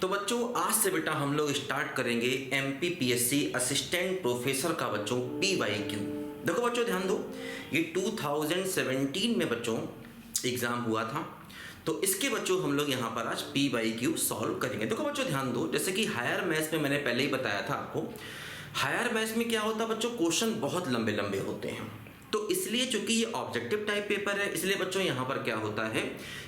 तो बच्चों आज से बेटा हम लोग स्टार्ट करेंगे एमपीपीएससी असिस्टेंट प्रोफेसर का बच्चों पीवाईक्यू। देखो बच्चों ध्यान दो, ये 2017 में बच्चों एग्जाम हुआ था, तो इसके बच्चों हम लोग यहाँ पर आज पीवाईक्यू सॉल्व करेंगे। देखो बच्चों ध्यान दो, जैसे कि हायर मैथ्स में मैंने पहले ही बताया था आपको, हायर मैथ्स में क्या होता है बच्चों, क्वेश्चन बहुत लंबे लंबे होते हैं। तो इसलिए चूंकि ये ऑब्जेक्टिव टाइप पेपर है, इसलिए बच्चों यहाँ पर क्या होता है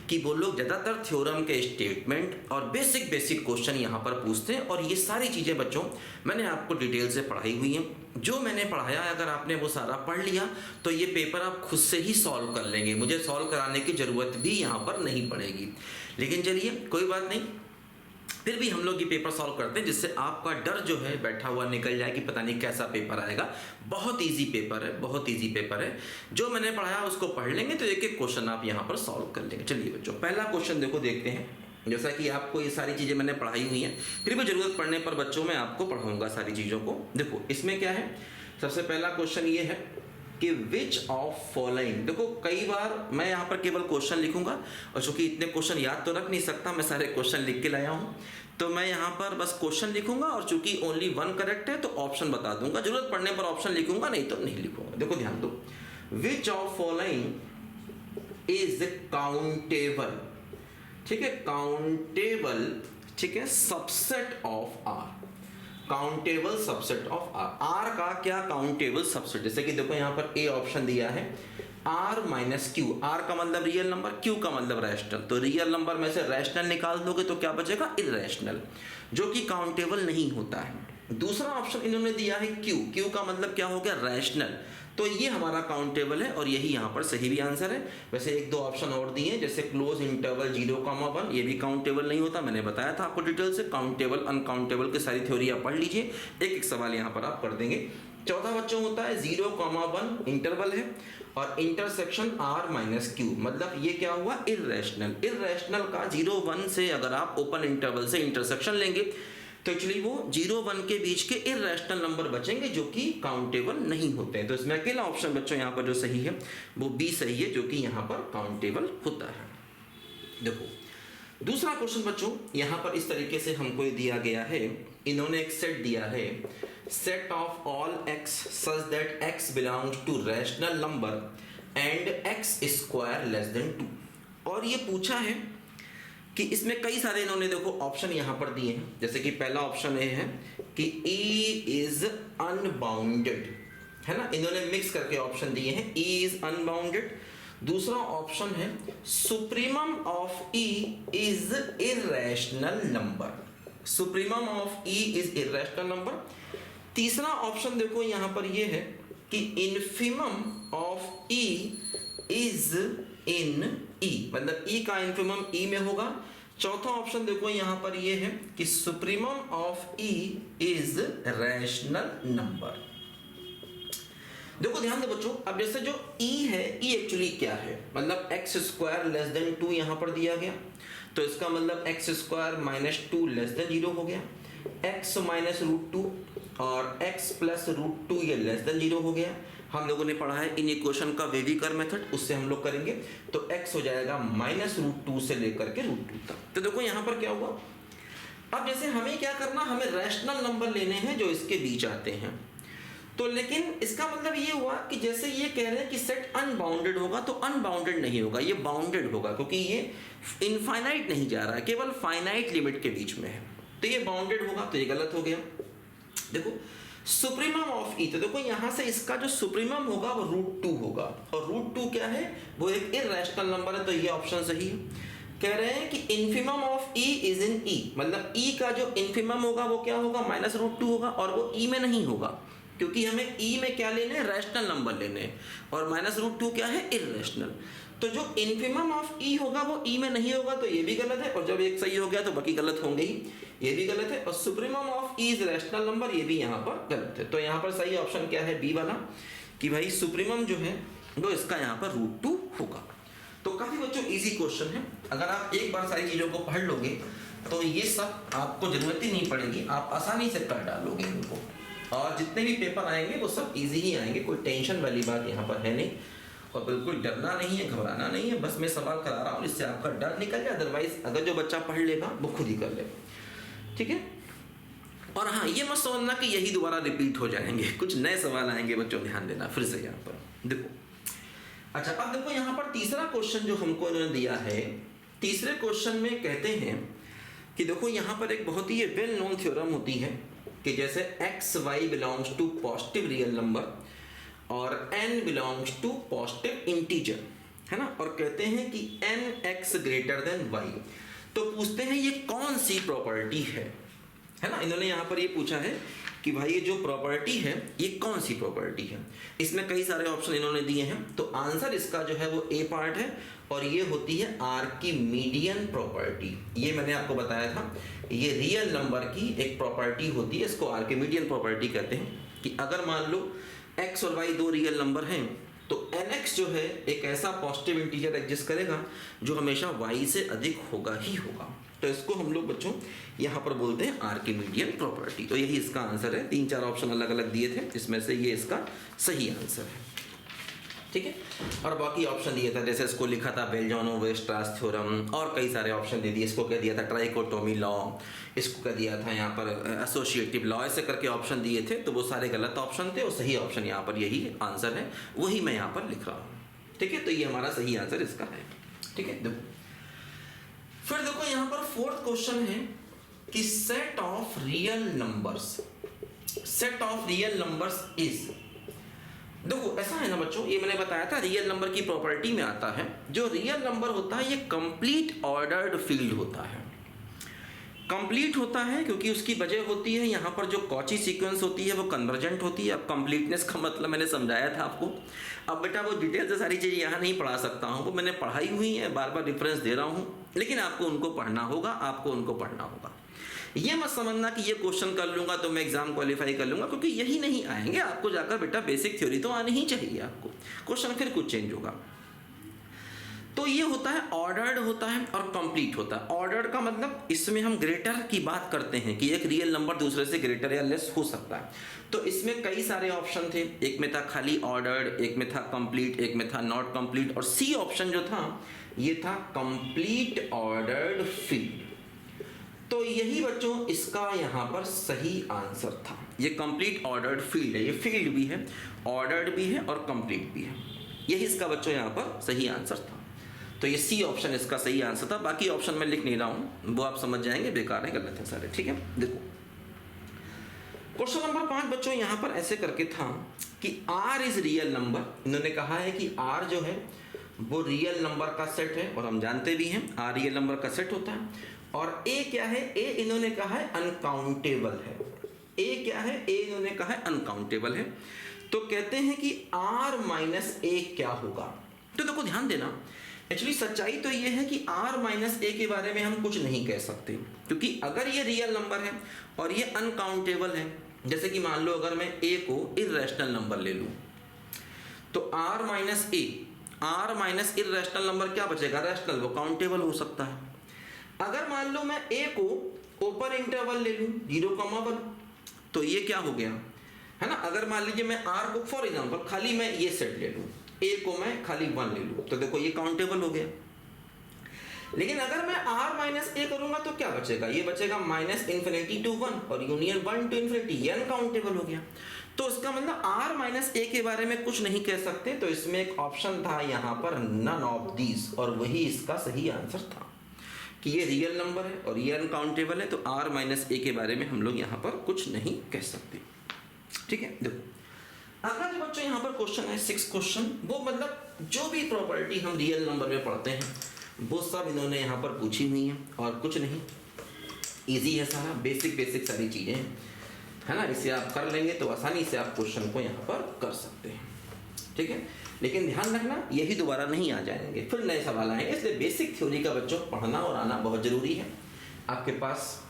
कि वो लोग ज़्यादातर थ्योरम के स्टेटमेंट और बेसिक क्वेश्चन यहाँ पर पूछते हैं। और ये सारी चीज़ें बच्चों मैंने आपको डिटेल से पढ़ाई हुई हैं। जो मैंने पढ़ाया अगर आपने वो सारा पढ़ लिया तो ये पेपर आप खुद से ही सॉल्व कर लेंगे, मुझे सॉल्व कराने की ज़रूरत भी यहाँ पर नहीं पड़ेगी। लेकिन चलिए कोई बात नहीं, फिर भी हम लोग ये पेपर सॉल्व करते हैं जिससे आपका डर जो है बैठा हुआ निकल जाए कि पता नहीं कैसा पेपर आएगा। बहुत इजी पेपर है, बहुत इजी पेपर है। जो मैंने पढ़ाया उसको पढ़ लेंगे तो एक एक क्वेश्चन आप यहाँ पर सॉल्व कर लेंगे। चलिए बच्चों पहला क्वेश्चन देखो देखते हैं। जैसा कि आपको ये सारी चीज़ें मैंने पढ़ाई हुई हैं, फिर भी ज़रूरत पड़ने पर बच्चों मैं आपको पढ़ाऊँगा सारी चीज़ों को। देखो इसमें क्या है, सबसे पहला क्वेश्चन ये है कि विच ऑफ फॉलोइंग। देखो कई बार मैं यहाँ पर केवल क्वेश्चन लिखूंगा और चूंकि इतने क्वेश्चन याद तो रख नहीं सकता, मैं सारे क्वेश्चन लिख के लाया हूँ, तो मैं यहाँ पर बस क्वेश्चन लिखूंगा और चूंकि ओनली वन करेक्ट है तो ऑप्शन बता दूंगा, जरूरत पड़ने पर ऑप्शन लिखूंगा, नहीं तो नहीं लिखूंगा। देखो ध्यान दो, which of following is countable, ठीक है, काउंटेबल, ठीक है, subset of R, countable subset of R. R का क्या काउंटेबल सबसेट, जैसे कि देखो यहाँ पर ए ऑप्शन दिया है आर माइनस क्यू। आर का मतलब रियल नंबर, क्यू का मतलब रैशनल, तो रियल नंबर में से रैशनल निकाल दोगे तो क्या बचेगा, इरैशनल, जो कि काउंटेबल नहीं होता है। दूसरा ऑप्शन इन्होंने दिया है क्यू, क्यू का मतलब क्या हो गया, रैशनल, तो ये हमारा काउंटेबल है और यही यहाँ पर सही भी आंसर है। वैसे एक दो ऑप्शन और दिए हैं, जैसे क्लोज इंटरवल 0,1, ये भी काउंटेबल नहीं होता, मैंने बताया था आपको डिटेल से। काउंटेबल अनकाउंटेबल की सारी थ्योरी आप पढ़ लीजिए, एक एक सवाल यहाँ पर आप कर देंगे। चौथा बच्चों होता है 0,1 इंटरवल है और इंटरसेक्शन r माइनस क्यू, मतलब ये क्या हुआ, इरैशनल। इरैशनल का 0,1 से अगर आप ओपन इंटरवल से इंटरसेक्शन लेंगे तो एक्चुअली वो 0,1 के बीच के इरैशनल नंबर बचेंगे जो कि काउंटेबल नहीं होते हैं। तो इसमें अकेला ऑप्शन बच्चों यहाँ पर जो सही है वो बी सही है, जो कि यहाँ पर काउंटेबल होता है। देखो दूसरा क्वेश्चन बच्चों यहाँ पर इस तरीके से हमको ये दिया गया है, इन्होंने एक सेट दिया है, set of all x such that x belongs to rational number and x square less than 2। और ये पूछा है कि इसमें कई सारे इन्होंने देखो ऑप्शन यहाँ पर दिए हैं, जैसे कि पहला ऑप्शन ये है कि E इज अनबाउंडेड, है ना, इन्होंने मिक्स करके ऑप्शन दिए हैं, E इज अनबाउंडेड। दूसरा ऑप्शन है supremum of E is irrational number, supremum of E is irrational number. तीसरा ऑप्शन देखो यहाँ पर ये है कि infimum of E is in E, मतलब E का इन्फिमम E में होगा। चौथा ऑप्शन देखो यहाँ पर ये है कि supremum of E is rational number. देखो ध्यान दो बच्चों, अब जैसे जो E है, E एक्चुअली क्या है, मतलब x स्क्वायर लेस देन 2 यहाँ पर दिया गया, तो इसका मतलब x square minus 2 less than 0 हो गया, x माइनस रूट 2 और x प्लस रूट 2 ये लेस देन 0 हो गया। हम लोगों ने पढ़ा है इन इक्वेशन का वेविकर मेथड, उससे हम लोग करेंगे तो x हो जाएगा माइनस रूट 2 से लेकर के रूट 2 तक। तो देखो यहाँ पर क्या हुआ, अब जैसे हमें क्या करना, हमें रैशनल नंबर लेने हैं जो इसके बीच आते हैं। तो लेकिन इसका मतलब ये हुआ कि जैसे ये कह रहे हैं कि सेट अनबाउंडेड होगा, तो अनबाउंडेड नहीं होगा, ये बाउंडेड होगा, क्योंकि ये इनफाइनाइट नहीं जा रहा है, केवल फाइनाइट लिमिट के बीच में है, तो ये बाउंडेड होगा, तो ये गलत हो गया। देखो सुप्रीमम ऑफ E, तो देखो यहाँ से इसका जो सुप्रीमम होगा वो रूट 2 होगा, और रूट 2 क्या है, वो एक इरैशनल नंबर है, तो ये ऑप्शन सही है। कह रहे हैं कि infimum of E is in E, मतलब E का जो इन्फिमम होगा वो क्या होगा, माइनस रूट 2 होगा, और वो E में नहीं होगा, क्योंकि हमें E में क्या लेने हैं, रैशनल नंबर लेने हैं, और माइनस रूट 2 क्या है, इरैशनल। तो जो इन्फिमम ऑफ E होगा वो E में नहीं होगा, तो ये भी गलत है, और जब एक सही हो गया तो बाकी गलत होंगे ही, ये भी गलत है। और supremum of E is rational number, ये भी यहाँ पर गलत है। तो यहाँ पर सही ऑप्शन क्या है, बी वाला, कि भाई सुप्रीमम जो है वो इसका यहाँ पर रूट 2 होगा। तो काफी बच्चों इजी क्वेश्चन है, अगर आप एक बार सारी चीजों को पढ़ लोगे तो ये सब आपको जरूरत ही नहीं पड़ेगी, आप आसानी से कर डालोगे इनको, और जितने भी पेपर आएंगे वो सब इजी ही आएंगे, कोई टेंशन वाली बात यहाँ पर है नहीं। और बिल्कुल डरना नहीं है, घबराना नहीं है, बस मैं सवाल करा रहा हूँ इससे आपका डर निकल जाए। अदरवाइज अगर जो बच्चा पढ़ लेगा वो खुद ही कर लेगा। ठीक है। और हाँ, ये मत समझना कि यही दोबारा रिपीट हो जाएंगे, कुछ नए सवाल आएंगे बच्चों, ध्यान देना फिर से यहाँ पर देखो। अच्छा, अब देखो यहाँ पर तीसरा क्वेश्चन जो हमको इन्होंने दिया है, तीसरे क्वेश्चन में कहते हैं कि देखो यहाँ पर एक बहुत ही वेल नोन थ्योरम होती है कि जैसे X Y belongs to positive real number और N belongs to positive integer, है ना, और कहते हैं कि N X greater than Y. तो पूछते हैं ये कौन सी प्रॉपर्टी है ना। इन्होंने यहाँ पर ये पूछा है कि भाई ये जो प्रॉपर्टी है ये कौन सी प्रॉपर्टी है। इसमें कई सारे ऑप्शन इन्होंने दिए हैं, तो आंसर इसका जो है वो ए पार्ट है और ये होती है आर्किमीडियन प्रॉपर्टी। ये मैंने आपको बताया था, ये रियल नंबर की एक प्रॉपर्टी होती है, इसको आर्किमीडियन प्रॉपर्टी कहते हैं कि अगर मान लो x और y दो रियल नंबर हैं तो nx जो है एक ऐसा पॉजिटिव इंटीजर एग्जिस्ट करेगा जो हमेशा y से अधिक होगा ही होगा। तो इसको हम लोग बच्चों यहाँ पर बोलते हैं आर्किमीडियन प्रॉपर्टी। तो यही इसका आंसर है। 3-4 ऑप्शन अलग अलग दिए थे, इसमें से ये इसका सही आंसर है, ठीक है। और बाकी ऑप्शन दिए था, जैसे इसको लिखा था बेल्जानो-वेस्ट्रास थ्योरम, और कई सारे ऑप्शन दे दिए। इसको कह दिया था ट्राइकोटोमी लॉ, इसको कह दिया था यहाँ पर एसोसिएटिव लॉ, ऐसे करके ऑप्शन दिए थे। तो वो सारे गलत ऑप्शन थे और सही ऑप्शन यहाँ पर यही आंसर है, वही मैं यहाँ पर लिख रहा हूँ, ठीक है। तो ये हमारा सही आंसर इसका है, ठीक है। देखो फिर देखो यहाँ पर फोर्थ क्वेश्चन है कि set of real numbers, set of real numbers is. देखो ऐसा है ना बच्चों, ये मैंने बताया था रियल नंबर की प्रॉपर्टी में आता है, जो रियल नंबर होता है ये कंप्लीट ऑर्डर्ड फील्ड होता है। कंप्लीट होता है क्योंकि उसकी वजह होती है यहाँ पर जो कॉची सीक्वेंस होती है वो कन्वर्जेंट होती है। अब कंप्लीटनेस का मतलब मैंने समझाया था आपको, अब बेटा वो डिटेल से सारी चीज़ें यहाँ नहीं पढ़ा सकता हूँ, वो मैंने पढ़ाई हुई है, बार बार रेफरेंस दे रहा हूँ, लेकिन आपको उनको पढ़ना होगा, आपको उनको पढ़ना होगा। ये मत समझना कि ये क्वेश्चन कर लूँगा तो मैं एग्जाम क्वालिफाई कर लूँगा, क्योंकि यही नहीं आएंगे, आपको जाकर बेटा बेसिक थ्योरी तो आनी ही चाहिए आपको, क्वेश्चन फिर कुछ चेंज होगा। तो ये होता है ऑर्डर्ड होता है और कंप्लीट होता है। ऑर्डर्ड का मतलब इसमें हम ग्रेटर की बात करते हैं कि एक रियल नंबर दूसरे से ग्रेटर या लेस हो सकता है। तो इसमें कई सारे ऑप्शन थे, एक में था खाली ऑर्डर्ड, एक में था कंप्लीट, एक में था नॉट कंप्लीट, और सी ऑप्शन जो था ये था कंप्लीट ऑर्डर्ड फील्ड। तो यही बच्चों इसका यहाँ पर सही आंसर था। ये कंप्लीट ऑर्डर्ड फील्ड है, ये फील्ड भी है, ऑर्डर्ड भी है और कंप्लीट भी है। यही इसका बच्चों यहाँ पर सही आंसर था। तो ये सी ऑप्शन इसका सही आंसर था। बाकी ऑप्शन मैं लिख नहीं रहा हूँ, वो आप समझ जाएंगे, बेकार है, गलत है सारे, ठीक है। देखो क्वेश्चन नंबर 5 बच्चों यहाँ पर ऐसे करके था कि R इज रियल नंबर। इन्होंने कहा है कि R जो है वो रियल नंबर का सेट है, और हम जानते भी हैं R रियल नंबर का सेट होता है। और A क्या है? A इन्होंने कहा है अनकाउंटेबल है। A क्या है? A इन्होंने कहा है अनकाउंटेबल है। तो कहते हैं कि R माइनस A क्या होगा। तो देखो ध्यान देना, एक्चुअली सच्चाई तो ये है कि R माइनस A के बारे में हम कुछ नहीं कह सकते, क्योंकि अगर ये रियल नंबर है और ये अनकाउंटेबल है, जैसे कि मान लो अगर मैं A को इर्रेशनल नंबर ले लूँ तो R minus A irrational number क्या बचेगा? रैशनल, वो काउंटेबल हो सकता है। अगर मान लो मैं A को ओपन इंटरवल ले लूँ 0,1, तो ये क्या हो गया, है ना। अगर मान लीजिए मैं R को फॉर एग्जाम्पल खाली मैं ये सेट ले लूँ, A को मैं खाली 1 ले लूँ, तो देखो ये काउंटेबल हो गया। लेकिन अगर मैं R माइनस A करूंगा तो क्या बचेगा? ये बचेगा माइनस इन्फिनिटी टू 1 और यूनियन 1 टू इन्फिनिटी, ये अनकाउंटेबल हो गया। तो इसका मतलब R माइनस A के बारे में कुछ नहीं कह सकते। तो इसमें एक ऑप्शन था यहाँ पर नन ऑफ दीज, और वही इसका सही आंसर था कि ये रियल नंबर है और ये अनकाउंटेबल है। तो R माइनस A के बारे में हम लोग यहाँ पर कुछ नहीं कह सकते, ठीक है। देखो अगला जो बच्चों यहाँ पर क्वेश्चन है 6 क्वेश्चन, वो मतलब जो भी प्रॉपर्टी हम रियल नंबर में पढ़ते हैं वो सब इन्होंने यहाँ पर पूछी हुई हैं, और कुछ नहीं, इजी है सारा, बेसिक सारी चीज़ें हैं, है ना। इसे आप कर लेंगे तो आसानी से आप क्वेश्चन को यहाँ पर कर सकते हैं, ठीक है। लेकिन ध्यान रखना यही दोबारा नहीं आ जाएंगे, फिर नए सवाल आएंगे, इसलिए बेसिक थ्योरी का बच्चों पढ़ना और आना बहुत ज़रूरी है आपके पास,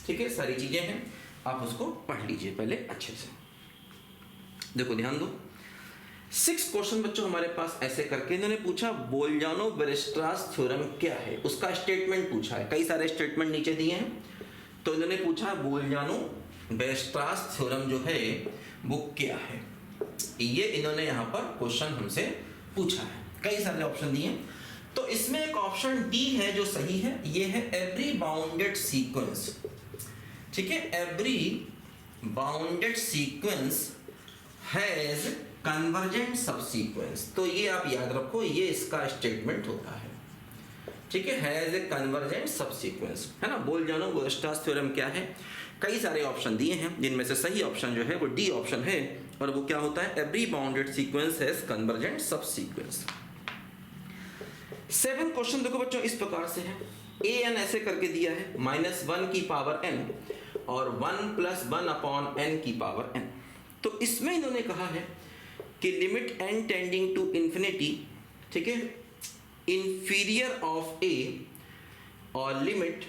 ठीक है। सारी चीज़ें हैं, आप उसको पढ़ लीजिए पहले अच्छे से। देखो ध्यान दो, 6 क्वेश्चन बच्चों हमारे पास ऐसे करके इन्होंने पूछा बोल्जानो-वेरस्ट्रास थ्योरम क्या है, उसका स्टेटमेंट पूछा है। कई सारे स्टेटमेंट नीचे दिए हैं, तो इन्होंने पूछा बोल्जानो-वेरस्ट्रास थ्योरम जो है वो क्या है, ये इन्होंने यहाँ पर क्वेश्चन हमसे पूछा है। कई सारे ऑप्शन दिए हैं, तो इसमें एक ऑप्शन डी है जो सही है, ये है एवरी बाउंडेड सीक्वेंस। ठीक है, every bounded sequence has convergent subsequence. तो ये आप याद रखो, ये इसका स्टेटमेंट होता है, ठीक है, हैज ए कन्वर्जेंट सबसीक्वेंस, है ना। बोल जानो वीयरस्ट्रास थ्योरम क्या है, कई सारे ऑप्शन दिए हैं जिनमें से सही ऑप्शन जो है वो डी ऑप्शन है, और वो क्या होता है, every bounded sequence has convergent subsequence. 7 question देखो बच्चों इस प्रकार से है, ए एन ऐसे करके दिया है -1 की पावर n और 1 + 1 अपॉन n की पावर n। तो इसमें इन्होंने कहा है कि limit n tending to infinity, ठीक है, इंफीरियर ऑफ a और limit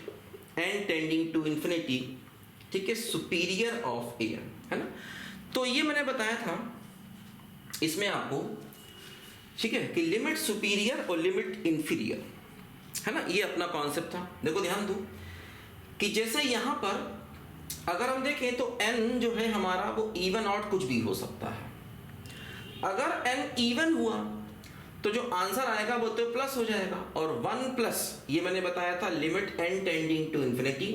n tending to infinity, ठीक है, सुपीरियर ऑफ a, है ना। तो ये मैंने बताया था इसमें आपको, ठीक है, कि लिमिट सुपीरियर और लिमिट इंफीरियर, है ना, ये अपना कॉन्सेप्ट था। देखो ध्यान दो कि जैसे यहाँ पर अगर हम देखें तो n जो है हमारा वो इवन ऑड कुछ भी हो सकता है। अगर n इवन हुआ तो जो आंसर आएगा वो तो प्लस हो जाएगा, और 1+ ये मैंने बताया था limit n tending to infinity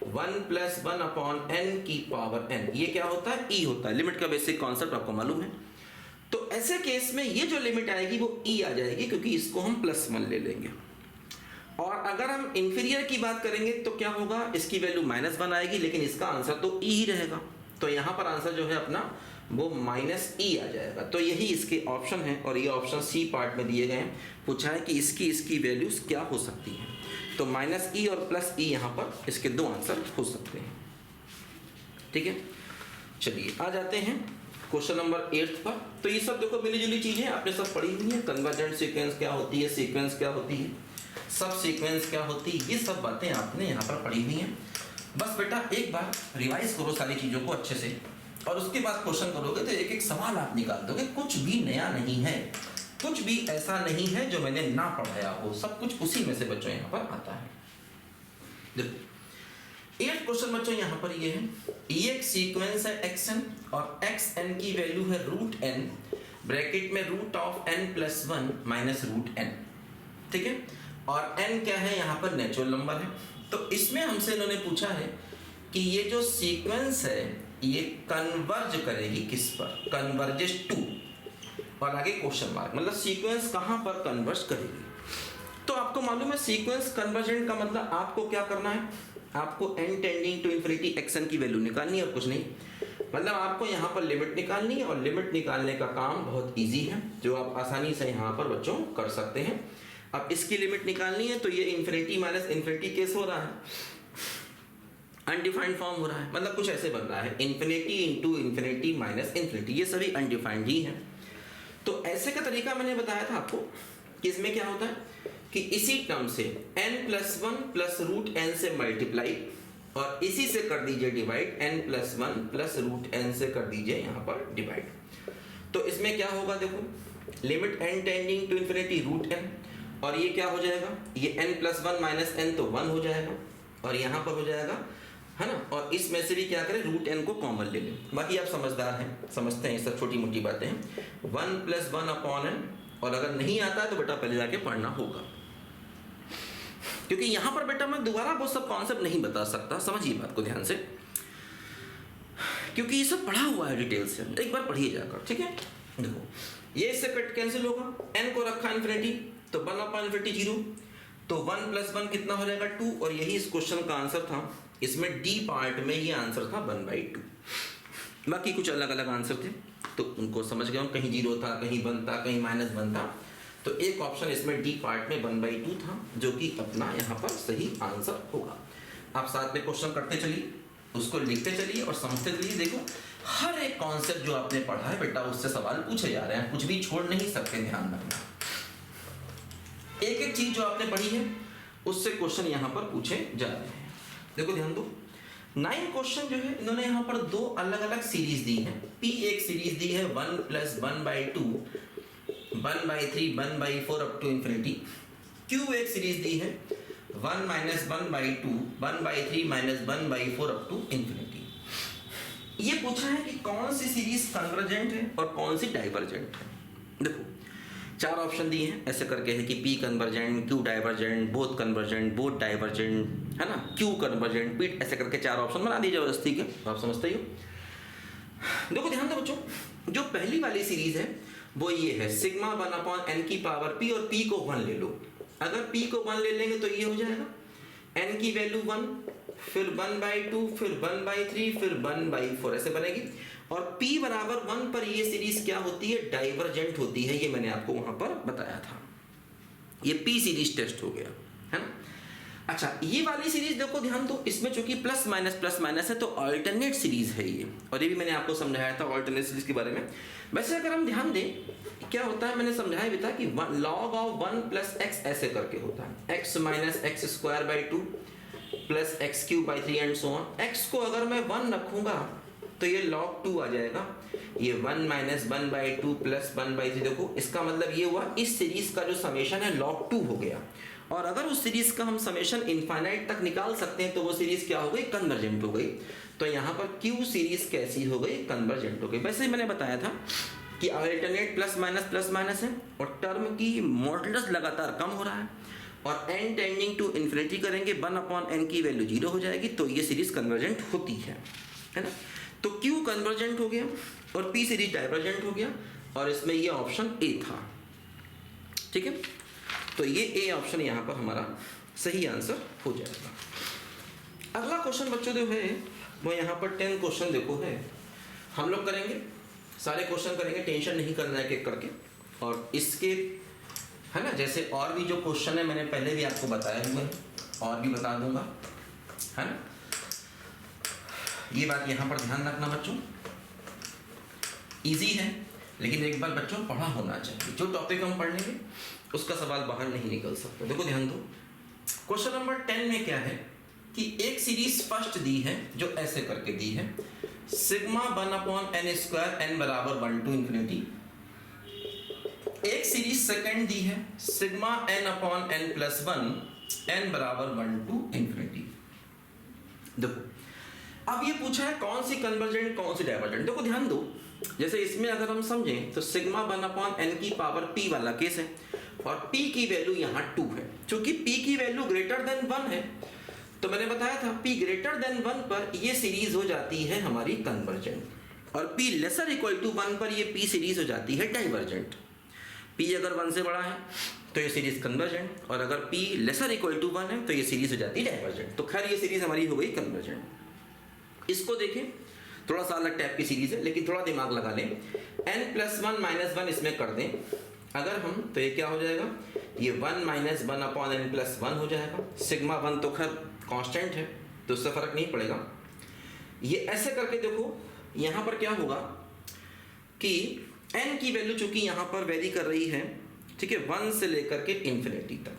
1 + 1 upon n की पावर n, ये क्या होता है, e होता है। लिमिट का बेसिक कॉन्सेप्ट आपको मालूम है। तो ऐसे केस में ये जो लिमिट आएगी वो e आ जाएगी, क्योंकि इसको हम +1 ले लेंगे। और अगर हम इंफीरियर की बात करेंगे तो क्या होगा, इसकी वैल्यू -1 आएगी, लेकिन इसका आंसर तो e ही रहेगा। तो यहाँ पर आंसर जो है अपना वो -e आ जाएगा। तो यही इसके ऑप्शन है, और ये ऑप्शन सी पार्ट में दिए गए हैं। पूछा है कि इसकी वैल्यूज क्या हो सकती हैं, तो -e और +e यहाँ पर इसके 2 आंसर हो सकते हैं, ठीक है। चलिए आ जाते हैं क्वेश्चन नंबर 8 पर। तो ये सब देखो मिली जुली चीजें आपने सब पढ़ी हुई है, कन्वर्जेंट सीक्वेंस क्या होती है, सीक्वेंस क्या होती है, सब सीक्वेंस क्या होती है, ये सब बातें आपने यहाँ पर पढ़ी हुई हैं। बस बेटा एक बार रिवाइज करो सारी चीज़ों को अच्छे से, और उसके बाद क्वेश्चन करोगे तो एक एक सवाल आप निकाल दोगे। कुछ भी नया नहीं है, कुछ भी ऐसा नहीं है जो मैंने ना पढ़ाया हो, सब कुछ उसी में से बच्चों यहाँ पर आता है। देखो 8 क्वेश्चन बच्चों यहाँ पर ये है, ये एक सीक्वेंस है xn और xn की वैल्यू है √n, ब्रैकेट में √n + 1 -√n, ठीक है। और n क्या है, यहाँ पर नेचुरल नंबर है। तो इसमें हमसे इन्होंने पूछा है कि ये जो सीक्वेंस है ये कन्वर्ज करेगी किस पर, कन्वर्जेस टू, और आगे क्वेश्चन मार्क, मतलब सीक्वेंस कहाँ पर कन्वर्ज करेगी। तो आपको मालूम है सीक्वेंस कन्वर्जेंट का मतलब आपको क्या करना है, आपको n tending to infinity xn की वैल्यू निकालनी है और कुछ नहीं। मतलब आपको यहाँ पर लिमिट निकालनी है, और लिमिट निकालने का काम बहुत ईजी है, जो आप आसानी से यहाँ पर बच्चों कर सकते हैं। अब इसकी लिमिट निकालनी है तो ये इंफिनिटी माइनस इंफिनिटी केस हो रहा है, अनडिफाइंड फॉर्म हो रहा है, मतलब कुछ ऐसे बन रहा है infinity into infinity minus infinity, ये सभी अनडिफाइंड ही हैं। तो ऐसे का तरीका मैंने बताया था आपको कि इसमें क्या होता है कि इसी टर्म से n + 1 + √n से मल्टीप्लाई, और इसी से कर दीजिए डिवाइड, n + 1 + √n से कर दीजिए यहाँ पर डिवाइड। तो इसमें क्या होगा, देखो limit n tending to infinity √n, और ये क्या हो जाएगा, ये n + 1 - n तो 1 हो जाएगा, और यहाँ पर हो जाएगा, है ना। और इसमें से भी क्या करें, √n को कॉमन ले लें। बाकी आप समझदार हैं, समझते हैं, ये सब छोटी मोटी बातें हैं। 1 + 1 अपॉन n, और अगर नहीं आता है तो बेटा पहले जाके पढ़ना होगा, क्योंकि यहाँ पर बेटा मैं दोबारा वो सब कॉन्सेप्ट नहीं बता सकता, समझिए बात को ध्यान से, क्योंकि ये सब पढ़ा हुआ है डिटेल से, एक बार पढ़िए जाकर, ठीक है। देखो ये इससे कट कैंसिल होगा, n को रखा इन्फिनिटी तो 1/∞ 0, तो 1 + 1 कितना हो जाएगा 2, और यही इस क्वेश्चन का आंसर था। इसमें डी पार्ट में ये आंसर था 1/2, बाकी कुछ अलग अलग आंसर थे तो उनको समझ गए, कहीं 0 था, कहीं 1 था, कहीं -1 था। तो एक ऑप्शन इसमें डी पार्ट में 1/2 था, जो कि अपना यहाँ पर सही आंसर होगा। आप साथ में क्वेश्चन करते चलिए, उसको लिखते चलिए और समझते चलिए। देखो हर एक कॉन्सेप्ट जो आपने पढ़ा है बेटा उससे सवाल पूछे जा रहे हैं, कुछ भी छोड़ नहीं सकते, ध्यान रखना। एक एक चीज जो आपने पढ़ी है उससे क्वेश्चन यहाँ पर पूछे जा रहे हैं। देखो ध्यान दो, 9 क्वेश्चन जो है इन्होंने यहाँ पर 2 अलग अलग सीरीज दी है। P एक सीरीज दी है 1 + 1/2, 1/3, 1/4 अप टू इंफिनिटी। Q एक सीरीज दी है 1 - 1/2, 1/3 - 1/4 अप टू इंफिनिटी। ये पूछा है कि कौन सी सीरीज कन्वर्जेंट है और कौन सी डाइवर्जेंट है। देखो 4 ऑप्शन दिए हैं, ऐसे करके है कि P convergent, Q divergent, both convergent, both divergent, है ना, क्यू कन्वर्जेंट, पी, ऐसे करके 4 ऑप्शन बना दिए जबरदस्ती के, आप समझते ही हो। देखो ध्यान दो बच्चों, जो पहली वाली सीरीज है वो ये है सिग्मा 1/n की पावर p और p को 1 ले लो। अगर p को 1 ले लेंगे तो ये हो जाएगा n की वैल्यू 1, फिर 1/2, फिर 1/3, फिर 1/4 ऐसे बनेगी। और p बराबर 1 पर ये सीरीज क्या होती है, डाइवर्जेंट होती है। ये मैंने आपको वहां पर बताया था। ये p सीरीज टेस्ट हो गया, है ना। अच्छा, ये वाली सीरीज देखो ध्यान दो, इसमें चूंकि प्लस माइनस है तो अल्टरनेट सीरीज है ये, और ये भी मैंने आपको समझाया था अल्टरनेट सीरीज के बारे में। वैसे अगर हम ध्यान दें क्या होता है, मैंने समझाया भी था कि log ऑफ 1 + x ऐसे करके होता है, x - x² 2 + x³ 3 and so on. x को अगर मैं 1 रखूंगा तो ये log 2 आ जाएगा, ये 1 - 1/2 + 1/3। देखो इसका मतलब ये हुआ इस सीरीज का जो समेशन है log 2 हो गया। और अगर उस सीरीज का हम समेशन इनफाइनाइट तक निकाल सकते हैं तो वो सीरीज क्या हो गई, कन्वर्जेंट हो गई। तो यहाँ पर Q सीरीज कैसी हो गई, कन्वर्जेंट हो गई। वैसे ही मैंने बताया था कि अल्टरनेट प्लस माइनस है और टर्म की मॉडुलस लगातार कम हो रहा है, और n टेंडिंग टू इन्फिनिटी करेंगे 1/n की वैल्यू 0 हो जाएगी, तो ये सीरीज कन्वर्जेंट होती है ना। तो Q कन्वर्जेंट हो गया और P सीरीज डाइवर्जेंट हो गया, और इसमें ये ऑप्शन A था, ठीक है। तो ये ए ऑप्शन यहाँ पर हमारा सही आंसर हो जाएगा। अगला क्वेश्चन बच्चों जो है वो यहाँ पर 10 क्वेश्चन देखो है, हम लोग करेंगे सारे क्वेश्चन करेंगे, टेंशन नहीं करना है एक करके। और इसके है ना, जैसे और भी जो क्वेश्चन है मैंने पहले भी आपको बताया हुआ है और भी बता दूंगा, है ना। ये बात यहाँ पर ध्यान रखना बच्चों, इजी है लेकिन एक बार बच्चों पढ़ा होना चाहिए। जो टॉपिक हम पढ़ लेंगे उसका सवाल बाहर नहीं निकल सकता। देखो ध्यान दो, क्वेश्चन नंबर 10 में क्या है कि एक सीरीज फर्स्ट दी है जो ऐसे करके दी है, सिग्मा 1/n² n बराबर 1 to ∞। एक सीरीज सेकंड दी है सिग्मा n/n+1 n बराबर 1 to ∞। देखो अब ये पूछा है कौन सी कन्वर्जेंट कौन सी डाइवर्जेंट। देखो ध्यान दो, जैसे इसमें अगर हम समझें तो सिग्मा 1/n की पावर p वाला केस है और p की वैल्यू यहाँ 2 है। चूंकि p की वैल्यू ग्रेटर देन 1 है तो मैंने बताया था p ग्रेटर देन 1 पर ये सीरीज हो जाती है हमारी कन्वर्जेंट, और p लेसर इक्वल टू 1 पर ये p सीरीज हो जाती है डाइवर्जेंट। p अगर 1 से बड़ा है तो ये सीरीज कन्वर्जेंट, और अगर p लेसर इक्वल टू 1 है तो ये सीरीज हो जाती है डाइवर्जेंट। तो खैर ये सीरीज हमारी हो गई कन्वर्जेंट। इसको देखें, थोड़ा सा अलग टाइप की सीरीज है लेकिन थोड़ा दिमाग लगा लें। n+1 - 1 इसमें कर दें अगर हम, तो ये क्या हो जाएगा, ये 1 - 1/n+1 हो जाएगा। सिग्मा 1 तो खैर कांस्टेंट है तो उससे फर्क नहीं पड़ेगा। ये ऐसे करके देखो यहाँ पर क्या होगा कि n की वैल्यू चूंकि यहाँ पर वेरी कर रही है, ठीक है, 1 से लेकर के इन्फिनिटी तक।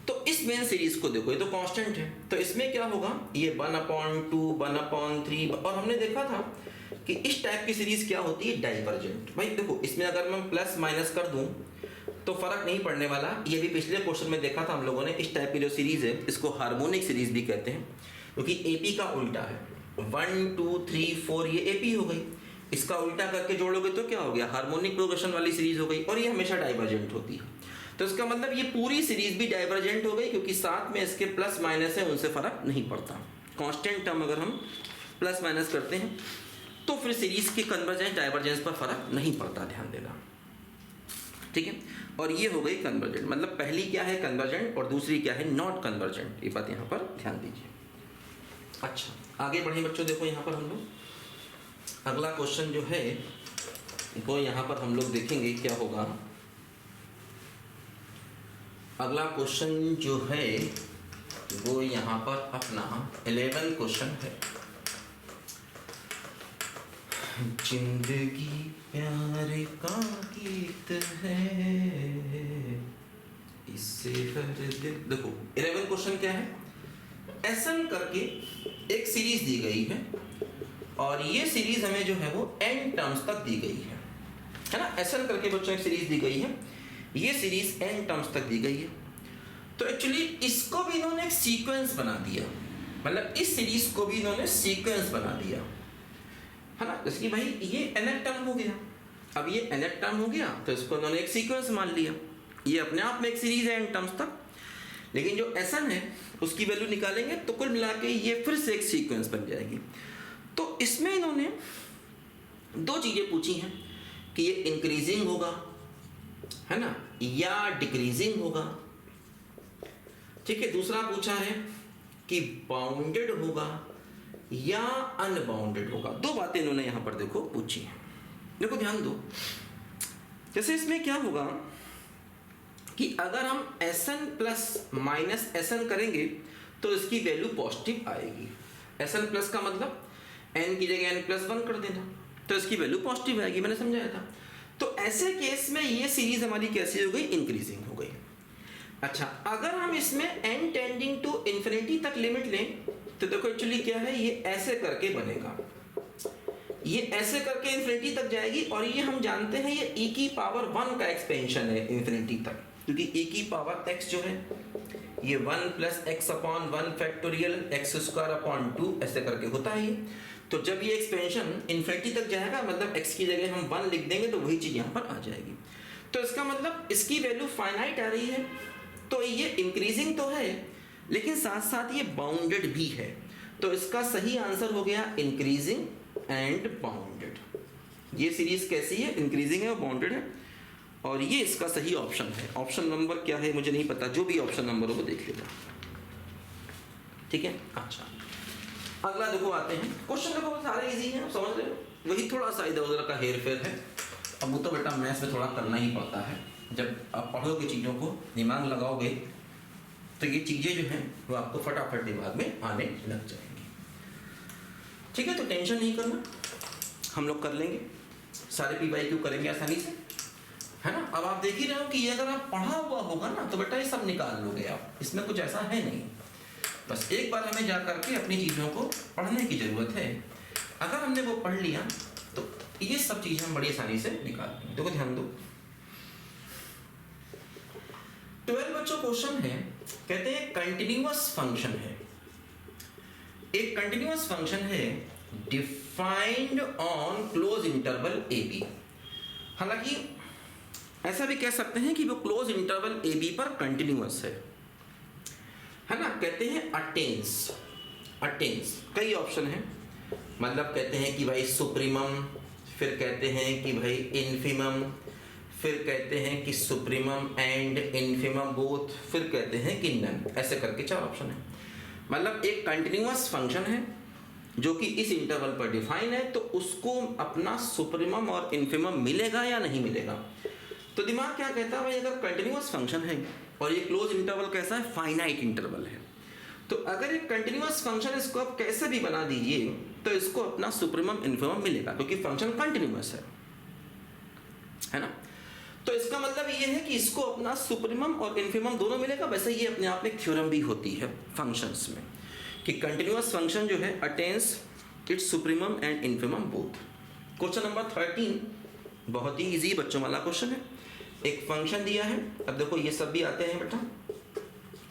तो इस मेन सीरीज को देखो, ये तो कांस्टेंट है, तो इसमें क्या होगा, ये 1/2 1/3। और हमने देखा था कि इस टाइप की सीरीज क्या होती है, डाइवर्जेंट। भाई देखो इसमें अगर मैं प्लस माइनस कर दूं तो फर्क नहीं पड़ने वाला। ये भी पिछले क्वेश्चन में देखा था हम लोगों ने। इस टाइप की जो सीरीज है इसको हार्मोनिक सीरीज भी कहते हैं, क्योंकि एपी का उल्टा है। 1 2 3 4 ये एपी हो गई, इसका उल्टा करके जोड़ोगे तो क्या हो गया, हार्मोनिक प्रोग्रेशन वाली सीरीज हो गई, और ये हमेशा डाइवर्जेंट होती है। तो इसका मतलब ये पूरी सीरीज भी डाइवर्जेंट हो गई, क्योंकि साथ में इसके प्लस माइनस है उनसे फर्क नहीं पड़ता। कांस्टेंट टर्म अगर हम प्लस माइनस करते हैं तो फिर सीरीज के कन्वर्जेंस डाइवर्जेंस पर फर्क नहीं पड़ता, ध्यान देना, ठीक है। और ये हो गई कन्वर्जेंट, मतलब पहली क्या है कन्वर्जेंट और दूसरी क्या है नॉट कन्वर्जेंट। ये बात यहाँ पर ध्यान दीजिए। अच्छा आगे बढ़े बच्चों, देखो यहाँ पर हम लोग अगला क्वेश्चन जो है वो यहाँ पर हम लोग देखेंगे क्या होगा। अगला क्वेश्चन जो है वो यहाँ पर अपना 11 क्वेश्चन है। जिंदगी प्यार का गीत है, इससे हर दिल। देखो 11 क्वेश्चन क्या है, एसएन करके एक सीरीज दी गई है और ये सीरीज हमें जो है वो n टर्म्स तक दी गई है ना। एसएन करके बच्चों एक सीरीज दी गई है, ये सीरीज n टर्म्स तक दी गई है। तो एक्चुअली इसको भी इन्होंने एक सीक्वेंस बना दिया, मतलब इस सीरीज को भी इन्होंने सीक्वेंस बना दिया, है ना। जैसे कि भाई ये nth टर्म हो गया, अब ये nth टर्म हो गया तो इसको इन्होंने एक सीक्वेंस मान लिया। ये अपने आप में एक सीरीज है n टर्म्स तक, लेकिन जो Sn है उसकी वैल्यू निकालेंगे तो कुल मिला के ये फिर से एक सीक्वेंस बन जाएगी। तो इसमें इन्होंने दो चीज़ें पूछी हैं कि ये इंक्रीजिंग होगा, है ना, या डिक्रीजिंग होगा। ठीक है, दूसरा पूछा है कि बाउंडेड होगा या अनबाउंडेड होगा। दो बातें इन्होंने यहां पर देखो पूछी हैं। देखो ध्यान दो, जैसे इसमें क्या होगा कि अगर हम Sn प्लस माइनस Sn करेंगे तो इसकी वैल्यू पॉजिटिव आएगी। Sn प्लस का मतलब n की जगह n+1 कर देना, तो इसकी वैल्यू पॉजिटिव आएगी, मैंने समझाया था। तो ऐसे केस में ये सीरीज हमारी कैसी हो गई, इंक्रीजिंग हो गई। अच्छा, अगर हम इसमें n टेंडिंग टू इन्फिनिटी तक लिमिट लें तो देखो एक्चुअली क्या है, ये ऐसे करके बनेगा, ये ऐसे करके इन्फिनिटी तक जाएगी। और ये हम जानते हैं ये e की पावर 1 का एक्सपेंशन है इन्फिनिटी तक, क्योंकि e की पावर x जो है ये 1 plus x upon 1 factorial x² ऐसे करके होता है ये। तो जब ये एक्सपेंशन इन्फिनिटी तक जाएगा, मतलब x की जगह हम 1 लिख देंगे तो वही चीज़ यहाँ पर आ जाएगी। तो इसका मतलब इसकी वैल्यू फाइनाइट आ रही है, तो ये इंक्रीजिंग तो है लेकिन साथ साथ ये बाउंडेड भी है। तो इसका सही आंसर हो गया इंक्रीजिंग एंड बाउंडेड। ये सीरीज कैसी है, इंक्रीजिंग है और बाउंडेड है, और ये इसका सही ऑप्शन है। ऑप्शन नंबर क्या है मुझे नहीं पता, जो भी ऑप्शन नंबर हो वो देख लेगा। ठीक है, अच्छा अगला देखो आते हैं। क्वेश्चन देखो सारे इजी हैं, समझ रहे हो, वही थोड़ा सा इधर उधर का हेर फेर है। अब वो तो बेटा मैथ्स में थोड़ा करना ही पड़ता है, जब आप पढ़ोगे चीज़ों को दिमाग लगाओगे तो ये चीज़ें जो हैं वो आपको फटाफट दिमाग में आने लग जाएंगी। ठीक है, तो टेंशन नहीं करना, हम लोग कर लेंगे, सारे PYQ करेंगे आसानी से, है ना। अब आप देख ही रहे हो कि ये अगर आप पढ़ा हुआ होगा ना तो बेटा ये सब निकाल लोगे आप, इसमें कुछ ऐसा है नहीं। बस एक बार हमें जा करके अपनी चीज़ों को पढ़ने की ज़रूरत है। अगर हमने वो पढ़ लिया तो ये सब चीज़ें हम बड़ी आसानी से निकाल लेंगे। देखो ध्यान दो, 12 बच्चों क्वेश्चन है, कहते हैं कंटिन्यूअस फंक्शन है, एक कंटिन्यूअस फंक्शन है defined on close interval AB। हालांकि ऐसा भी कह सकते हैं कि वो क्लोज इंटरवल AB पर कंटिन्यूअस है ना। कहते हैं अटेन्स, अटेन्स कई ऑप्शन है, मतलब कहते हैं कि भाई सुप्रीमम, फिर कहते हैं कि भाई इन्फीमम, फिर कहते हैं कि सुप्रीमम एंड इन्फीमम बोथ, फिर कहते हैं कि नन, ऐसे करके 4 ऑप्शन है। मतलब एक कंटिन्यूअस फंक्शन है जो कि इस इंटरवल पर डिफाइन है, तो उसको अपना सुप्रीमम और इन्फीमम मिलेगा या नहीं मिलेगा। तो दिमाग क्या कहता है भाई, अगर कंटिन्यूअस फंक्शन है और ये क्लोज इंटरवल कैसा है, फाइनाइट इंटरवल है, तो अगर एक कंटिन्यूअस फंक्शन इसको आप कैसे भी बना दीजिए तो इसको अपना सुप्रीमम इन्फीमम मिलेगा, क्योंकि फंक्शन कंटिन्यूअस है ना। तो इसका मतलब ये है कि इसको अपना सुप्रीमम और इन्फीमम दोनों मिलेगा। वैसे ये अपने आप में थ्योरम भी होती है फंक्शंस में कि कंटिन्यूअस फंक्शन जो है attains it's supremum and infimum both. Question number 13 बहुत ही इजी बच्चों वाला क्वेश्चन है। एक फंक्शन दिया है, अब देखो ये सब भी आते हैं बेटा,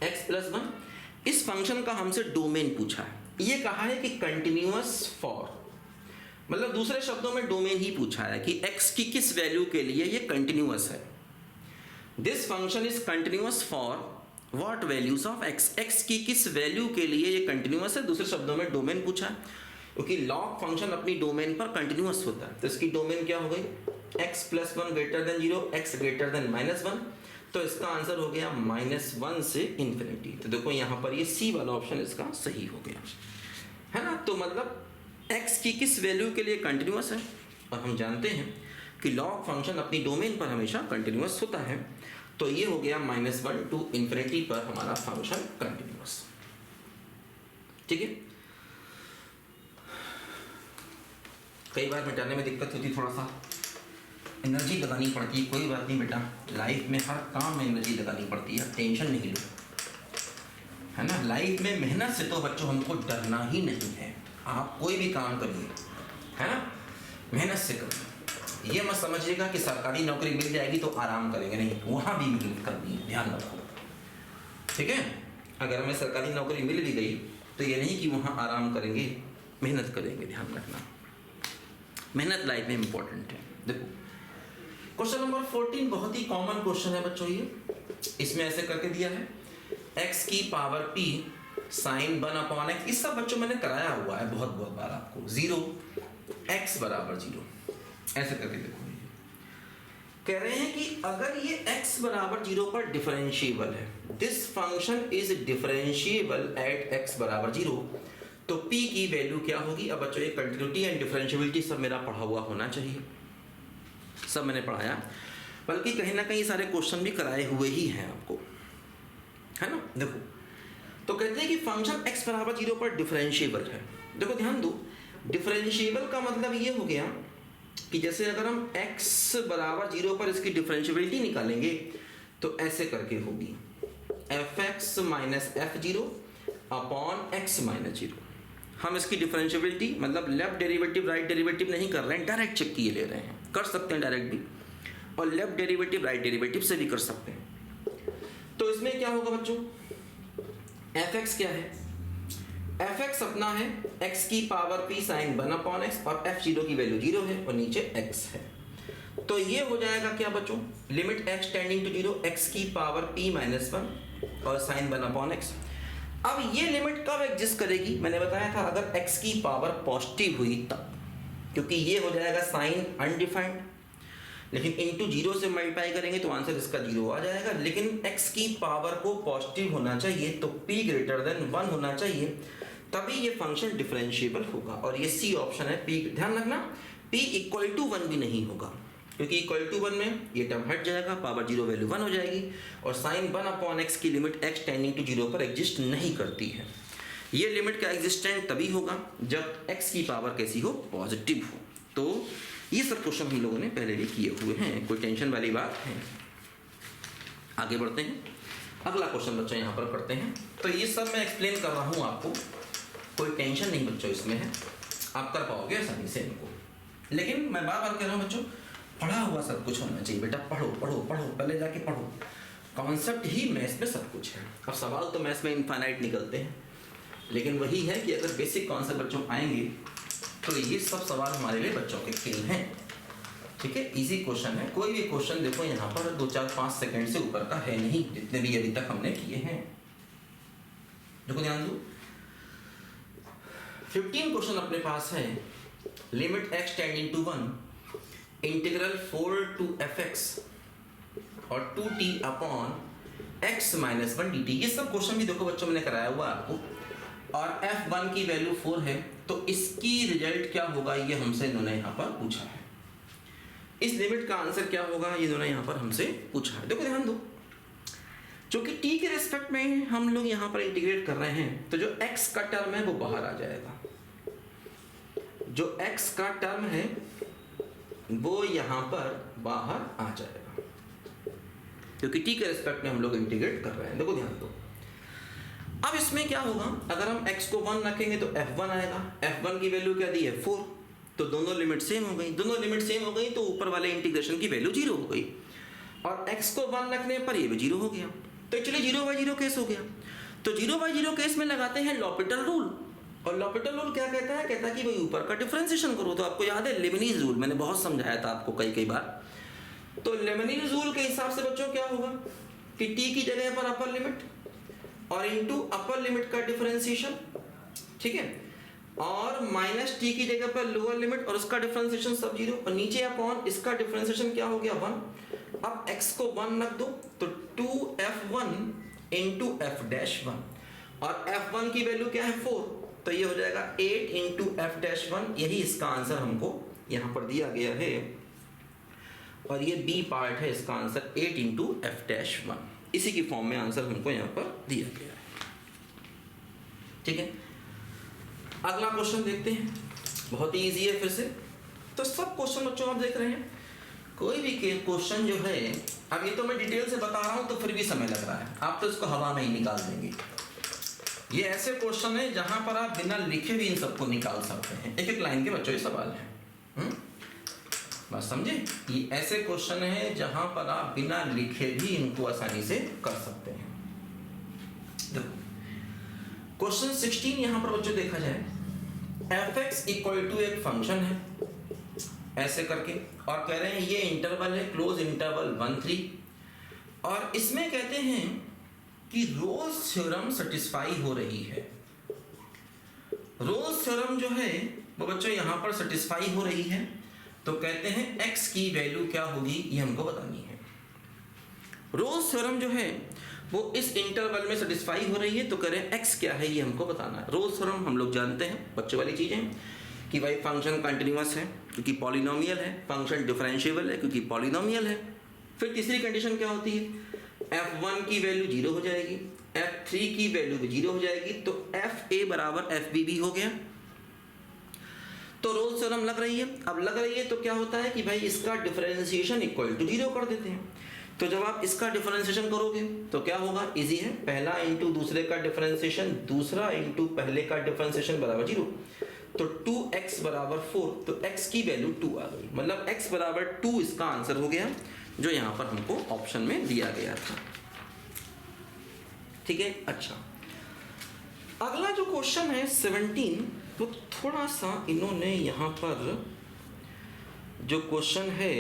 x+1। इस फंक्शन का हमसे डोमेन पूछा है, ये कहा है कि कंटिन्यूअस फॉर, मतलब दूसरे शब्दों में डोमेन ही पूछा है कि x की किस वैल्यू के लिए ये कंटिन्यूअस है। This function is continuous for what values of x, x की किस वैल्यू के लिए ये कंटिन्यूअस है। दूसरे शब्दों में डोमेन पूछा है, क्योंकि लॉग फंक्शन अपनी डोमेन पर कंटिन्यूअस होता है। तो इसकी डोमेन क्या हो गई, x+1 greater than 0, x greater than -1। तो इसका आंसर हो गया -1 से इन्फिनिटी। तो देखो यहाँ पर ये C वाला ऑप्शन इसका सही हो गया, है ना। तो मतलब x की किस वैल्यू के लिए कंटिन्यूअस है, और हम जानते हैं कि लॉग फंक्शन अपनी डोमेन पर हमेशा कंटिन्यूअस होता है। तो ये हो गया -1 टू इन्फिनिटी पर हमारा फंक्शन कंटिन्यूअस। ठीक है, कई बार मिटाने में दिक्कत होती, थोड़ा सा एनर्जी लगानी पड़ती है। कोई बात नहीं बेटा, लाइफ में हर काम में एनर्जी लगानी पड़ती है, टेंशन नहीं लो, है ना। लाइफ में मेहनत से तो बच्चों हमको डरना ही नहीं है। आप कोई भी काम करिए, है ना, मेहनत से करिए। ये मत समझिएगा कि सरकारी नौकरी मिल जाएगी तो आराम करेंगे, नहीं, वहाँ भी मेहनत करनी है, ध्यान रखो। ठीक है, अगर हमें सरकारी नौकरी मिल भी गई तो ये नहीं कि वहाँ आराम करेंगे, मेहनत करेंगे, ध्यान रखना। मेहनत लाइफ में इंपॉर्टेंट है। देखो क्वेश्चन नंबर 14 बहुत ही कॉमन क्वेश्चन है बच्चों ये। इसमें ऐसे करके दिया है x की पावर p साइन 1/x, इस सब बच्चों मैंने कराया हुआ है बहुत बहुत बार आपको। 0 x बराबर 0 ऐसे करके देखो। कह रहे हैं कि अगर ये x बराबर 0 पर डिफरेंशिएबल है, this function is differentiable eight x बराबर 0, तो p की वैल्यू क्या होगी। अब बच्चों ये कंटिन्यूटी एंड डिफरेंशिएबिलिटी सब मेरा पढ़ा हुआ होना चाहिए, सब मैंने पढ़ाया, बल्कि कहीं ना कहीं सारे क्वेश्चन भी कराए हुए ही हैं आपको, है ना। देखो तो कहते हैं कि फंक्शन x बराबर 0 पर डिफरेंशिएबल है। देखो ध्यान दो, डिफरेंशिएबल का मतलब ये हो गया कि जैसे अगर हम x बराबर 0 पर इसकी डिफरेंशिएबिलिटी निकालेंगे तो ऐसे करके होगी fx minus f0 upon x minus 0। हम इसकी डिफरेंशिएबिलिटी मतलब लेफ्ट डेरिवेटिव राइट डेरिवेटिव नहीं कर रहे हैं, डायरेक्ट चेक किए ले रहे हैं, कर सकते हैं डायरेक्ट भी, और लेफ्ट डेरिवेटिव राइट डेरिवेटिव से भी कर सकते हैं। तो इसमें क्या होगा बच्चों, fx क्या है, fx अपना है x की पावर p साइन 1/x और f0 की वैल्यू 0 है और नीचे x है। तो ये हो जाएगा क्या बच्चों, limit x tending to 0 x की पावर p माइनस 1 और साइन 1/x। अब ये लिमिट कब एग्जिस्ट करेगी, मैंने बताया था अगर x की पावर पॉजिटिव हुई तब, क्योंकि ये हो जाएगा साइन अनडिफाइंड, लेकिन इनटू 0 से मल्टीप्लाई करेंगे तो आंसर इसका 0 आ जाएगा। लेकिन x की पावर को पॉजिटिव होना चाहिए तो p ग्रेटर देन 1 होना चाहिए, तभी ये फंक्शन डिफरेंशिएबल होगा। और ये सी ऑप्शन है, p ध्यान रखना p इक्वल टू 1 भी नहीं होगा, क्योंकि इक्वल टू 1 में ये टर्म हट जाएगा, पावर 0 वैल्यू 1 हो जाएगी, और साइन 1/x की लिमिट x टेंडिंग टू 0 पर एग्जिस्ट नहीं करती है। ये लिमिट का एग्जिस्टेंट तभी होगा जब x की पावर कैसी हो, पॉजिटिव हो। तो ये सब क्वेश्चन हम लोगों ने पहले भी किए हुए हैं, कोई टेंशन वाली बात है। आगे बढ़ते हैं, अगला क्वेश्चन बच्चों यहाँ पर पढ़ते हैं। तो ये सब मैं एक्सप्लेन कर रहा हूँ आपको, कोई टेंशन नहीं बच्चों इसमें है, आप कर पाओगे आसानी से इनको। लेकिन मैं बार बार कह रहा हूँ बच्चों, पढ़ा हुआ सब कुछ होना चाहिए बेटा, पढ़ो पढ़ो पढ़ो, पहले जाके पढ़ो, कॉन्सेप्ट ही मैथ्स में सब कुछ है। अब सवाल तो मैथ्स में इनफाइनाइट निकलते हैं, लेकिन वही है कि अगर बेसिक कॉन्सेप्ट बच्चों आएंगे तो ये सब सवाल हमारे लिए बच्चों के खेल हैं, ठीक है। इजी क्वेश्चन है, कोई भी क्वेश्चन देखो यहाँ पर 2 4 5 सेकंड से ऊपर का है नहीं, जितने भी अभी तक हमने किए हैं। देखो ध्यान दो, 15 क्वेश्चन अपने पास है। Limit x tending to 1 integral 4 to fx और 2t upon x minus 1 dt। ये सब क्वेश्चन भी देखो बच्चों मैंने कराया हुआ आपको, और f1 की वैल्यू 4 है, तो इसकी रिजल्ट क्या होगा ये हमसे इन्होंने यहाँ पर पूछा है। इस लिमिट का आंसर क्या होगा ये इन्होंने यहाँ पर हमसे पूछा है। देखो ध्यान दो, जो कि t के रिस्पेक्ट में हम लोग यहाँ पर इंटीग्रेट कर रहे हैं, तो जो x का टर्म है वो बाहर आ जाएगा, जो x का टर्म है वो यहाँ पर बाहर आ जाएगा, क्योंकि t के रिस्पेक्ट में हम लोग इंटीग्रेट कर रहे हैं। देखो ध्यान दो, अब इसमें क्या होगा, अगर हम x को 1 रखेंगे तो f1 आएगा, f1 की वैल्यू क्या दी है 4, तो दोनों लिमिट सेम हो गई, दोनों लिमिट सेम हो गई तो ऊपर वाले इंटीग्रेशन की वैल्यू 0 हो गई, और x को 1 रखने पर ये भी 0 हो गया, तो एक्चुअली 0/0 केस हो गया। तो 0/0 केस में लगाते हैं लॉपिटल रूल, और लॉपिटल रूल क्या कहता है, कहता है कि भाई ऊपर का डिफरेंशिएशन करो। तो आपको याद है लेबनीज रूल, मैंने बहुत समझाया था आपको कई बार। तो लेबनीज रूल के हिसाब से बच्चों क्या होगा कि t की जगह पर अपर लिमिट और इनटू अपर लिमिट का डिफरेंशिएशन, ठीक है, और माइनस t की जगह पर लोअर लिमिट और उसका डिफरेंशिएशन सब 0, और नीचे अपॉन इसका डिफरेंशिएशन क्या हो गया 1। अब x को 1 रख दो तो 2f1 इंटू f-1, और f1 की वैल्यू क्या है 4, तो ये हो जाएगा 8 इंटू f-1। यही इसका आंसर हमको यहाँ पर दिया गया है, और ये बी पार्ट है इसका आंसर 8 इंटू f-1, इसी की फॉर्म में आंसर हमको यहाँ पर दिया गया है, ठीक है। अगला क्वेश्चन देखते हैं, बहुत ही इजी है फिर से। तो सब क्वेश्चन बच्चों आप देख रहे हैं, कोई भी क्वेश्चन जो है, अब ये तो मैं डिटेल से बता रहा हूँ तो फिर भी समय लग रहा है, आप तो इसको हवा में ही निकाल देंगे। ये ऐसे क्वेश्चन है जहां पर आप बिना लिखे भी इन सबको निकाल सकते हैं, एक एक लाइन के बच्चों ये सवाल है, बस समझे। ये ऐसे क्वेश्चन है जहां पर आप बिना लिखे भी इनको आसानी से कर सकते हैं। देखो क्वेश्चन 16 यहां पर बच्चों देखा जाए, fx इक्वल टू एक फंक्शन है ऐसे करके, और कह रहे हैं ये इंटरवल है क्लोज इंटरवल 1 3, और इसमें कहते हैं कि रोल्स थ्योरम सेटिस्फाई हो रही है। रोल्स थ्योरम जो है वो बच्चों यहाँ पर सेटिस्फाई हो रही है, तो कहते हैं x की वैल्यू क्या होगी ये हमको बतानी है। रोल्स थ्योरम जो है वो इस इंटरवल में सेटिस्फाई हो रही है, तो कह रहे हैं x क्या है ये हमको बताना है। रोल्स थ्योरम हम लोग जानते हैं बच्चों वाली चीज़ें कि भाई फंक्शन कंटिन्यूअस है क्योंकि पॉलिनोमियल है, फंक्शन डिफरेंशिएबल है क्योंकि पॉलिनोमियल है। फिर तीसरी कंडीशन क्या होती है, f1 की वैल्यू 0 हो जाएगी, f3 की वैल्यू भी 0 हो जाएगी, तो fa बराबर fb भी हो गया। तो रोल्स थ्योरम लग रही है। अब लग रही है तो क्या होता है कि भाई इसका डिफरेंशिएशन इक्वल टू 0 कर देते हैं। तो जब आप इसका डिफरेंशिएशन करोगे तो क्या होगा, इजी है, पहला इंटू दूसरे का डिफरेंशिएशन, दूसरा इंटू पहले का डिफरेंशिएशन बराबर 0। तो 2x बराबर 4, तो x की वैल्यू 2 आ गई, मतलब x बराबर 2 इसका आंसर हो गया जो यहाँ पर हमको ऑप्शन में दिया गया था। ठीक है। अच्छा, अगला जो क्वेश्चन है 17, तो थोड़ा सा इन्होंने यहाँ पर जो क्वेश्चन है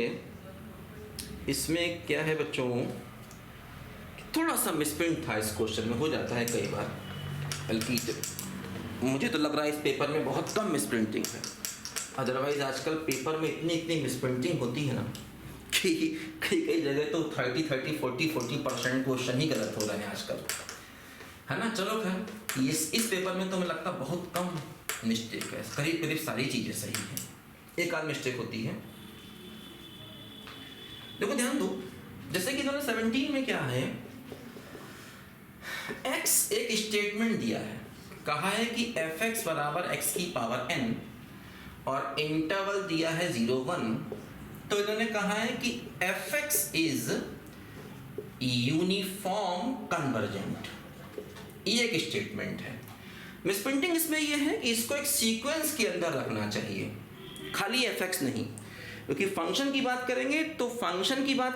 इसमें क्या है बच्चों, थोड़ा सा मिसप्रिंट था इस क्वेश्चन में, हो जाता है कई बार, बल्कि मुझे तो लग रहा है इस पेपर में बहुत कम मिसप्रिंटिंग है। अदरवाइज आजकल पेपर में इतनी मिसप्रिंटिंग होती है ना कि कई जगह तो 40% क्वेश्चन ही गलत हो रहे हैं आजकल, है ना। चलो खैर, इस पेपर में तो मुझे लगता बहुत कम मिस्टेक है, करीब सारी चीज़ें सही हैं, एक आध मिस्टेक होती है। देखो ध्यान दो, जैसे कि 17 में क्या है, x एक स्टेटमेंट दिया है, कहा है कि fx बराबर x की पावर n और इंटरवल दिया है 0-1। तो इन्होंने कहा है कि fx इज यूनिफॉर्म कन्वर्जेंट, ये एक स्टेटमेंट है। मिसप्रिंटिंग इसमें ये है कि इसको एक सीक्वेंस के अंदर रखना चाहिए, खाली fx नहीं, क्योंकि फंक्शन की बात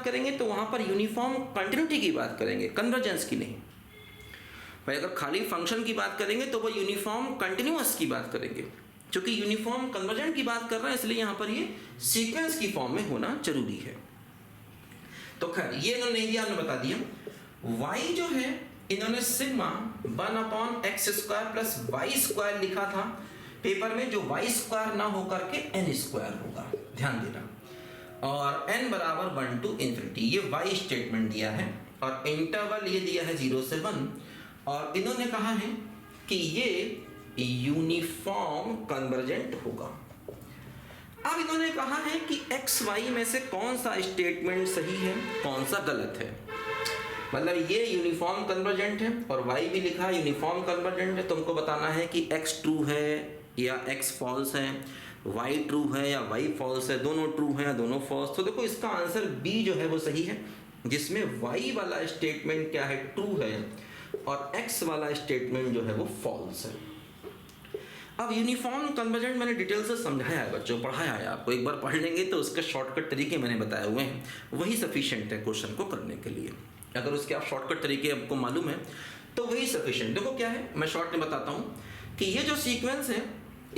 करेंगे तो वहां पर यूनिफॉर्म कंटिन्यूटी की बात करेंगे, कन्वर्जेंस की नहीं। भाई अगर खाली फंक्शन की बात करेंगे तो वो यूनिफॉर्म कंटिन्यूअस की बात करेंगे, क्योंकि यूनिफॉर्म कन्वर्जेंट की बात कर रहे हैं, इसलिए यहाँ पर ये सीक्वेंस की फॉर्म में होना जरूरी है। तो खैर ये इन्होंने नहीं दिया, हमने बता दिया। y जो है इन्होंने सिग्मा 1/x² प्लस y² लिखा था पेपर में, जो y² ना होकर के n² होगा, ध्यान देना। और n बराबर 1 to ∞, ये y स्टेटमेंट दिया है, और इंटरवल ये दिया है 0 से 1, और इन्होंने कहा है कि ये यूनिफॉर्म कन्वर्जेंट होगा। अब इन्होंने कहा है कि x y में से कौन सा स्टेटमेंट सही है, कौन सा गलत है। मतलब ये यूनिफॉर्म कन्वर्जेंट है और y भी लिखा है यूनिफॉर्म कन्वर्जेंट है, तुमको बताना है कि x ट्रू है या x फॉल्स है, y ट्रू है या y फॉल्स है, दोनों ट्रू है या दोनों फॉल्स। तो देखो इसका आंसर b जो है वो सही है, जिसमें y वाला स्टेटमेंट क्या है, ट्रू है, और x वाला स्टेटमेंट जो है वो फॉल्स है। अब यूनिफॉर्म कन्वर्जेंट मैंने डिटेल से समझाया है बच्चों, पढ़ाया है आपको, एक बार पढ़ लेंगे तो उसके शॉर्टकट तरीके मैंने बताए हुए हैं, वही सफिशिएंट है क्वेश्चन को करने के लिए। अगर उसके आप शॉर्टकट तरीके आपको मालूम है तो वही सफिशिएंट। देखो क्या है, मैं शॉर्ट में बताता हूँ कि ये जो सीक्वेंस है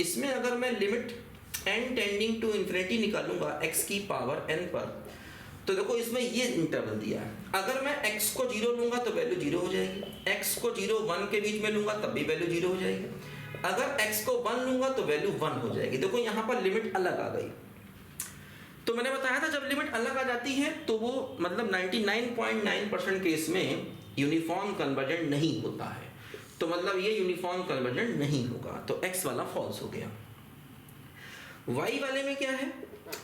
इसमें अगर मैं limit n tending to infinity निकालूंगा x की पावर n पर, तो देखो इसमें ये इंटरवल दिया है। अगर मैं x को 0 लूंगा तो वैल्यू 0 हो जाएगी, x को 0 1 के बीच में लूंगा तब भी वैल्यू 0 हो जाएगी, अगर x को 1 लूंगा तो वैल्यू 1 हो जाएगी। देखो यहाँ पर लिमिट अलग आ गई। तो मैंने बताया था जब लिमिट अलग आ जाती है तो वो मतलब 99.9% केस में यूनिफॉर्म कन्वर्जेंट नहीं होता है, तो मतलब ये यूनिफॉर्म कन्वर्जेंट नहीं होगा, तो x वाला फॉल्स हो गया। y वाले में क्या है,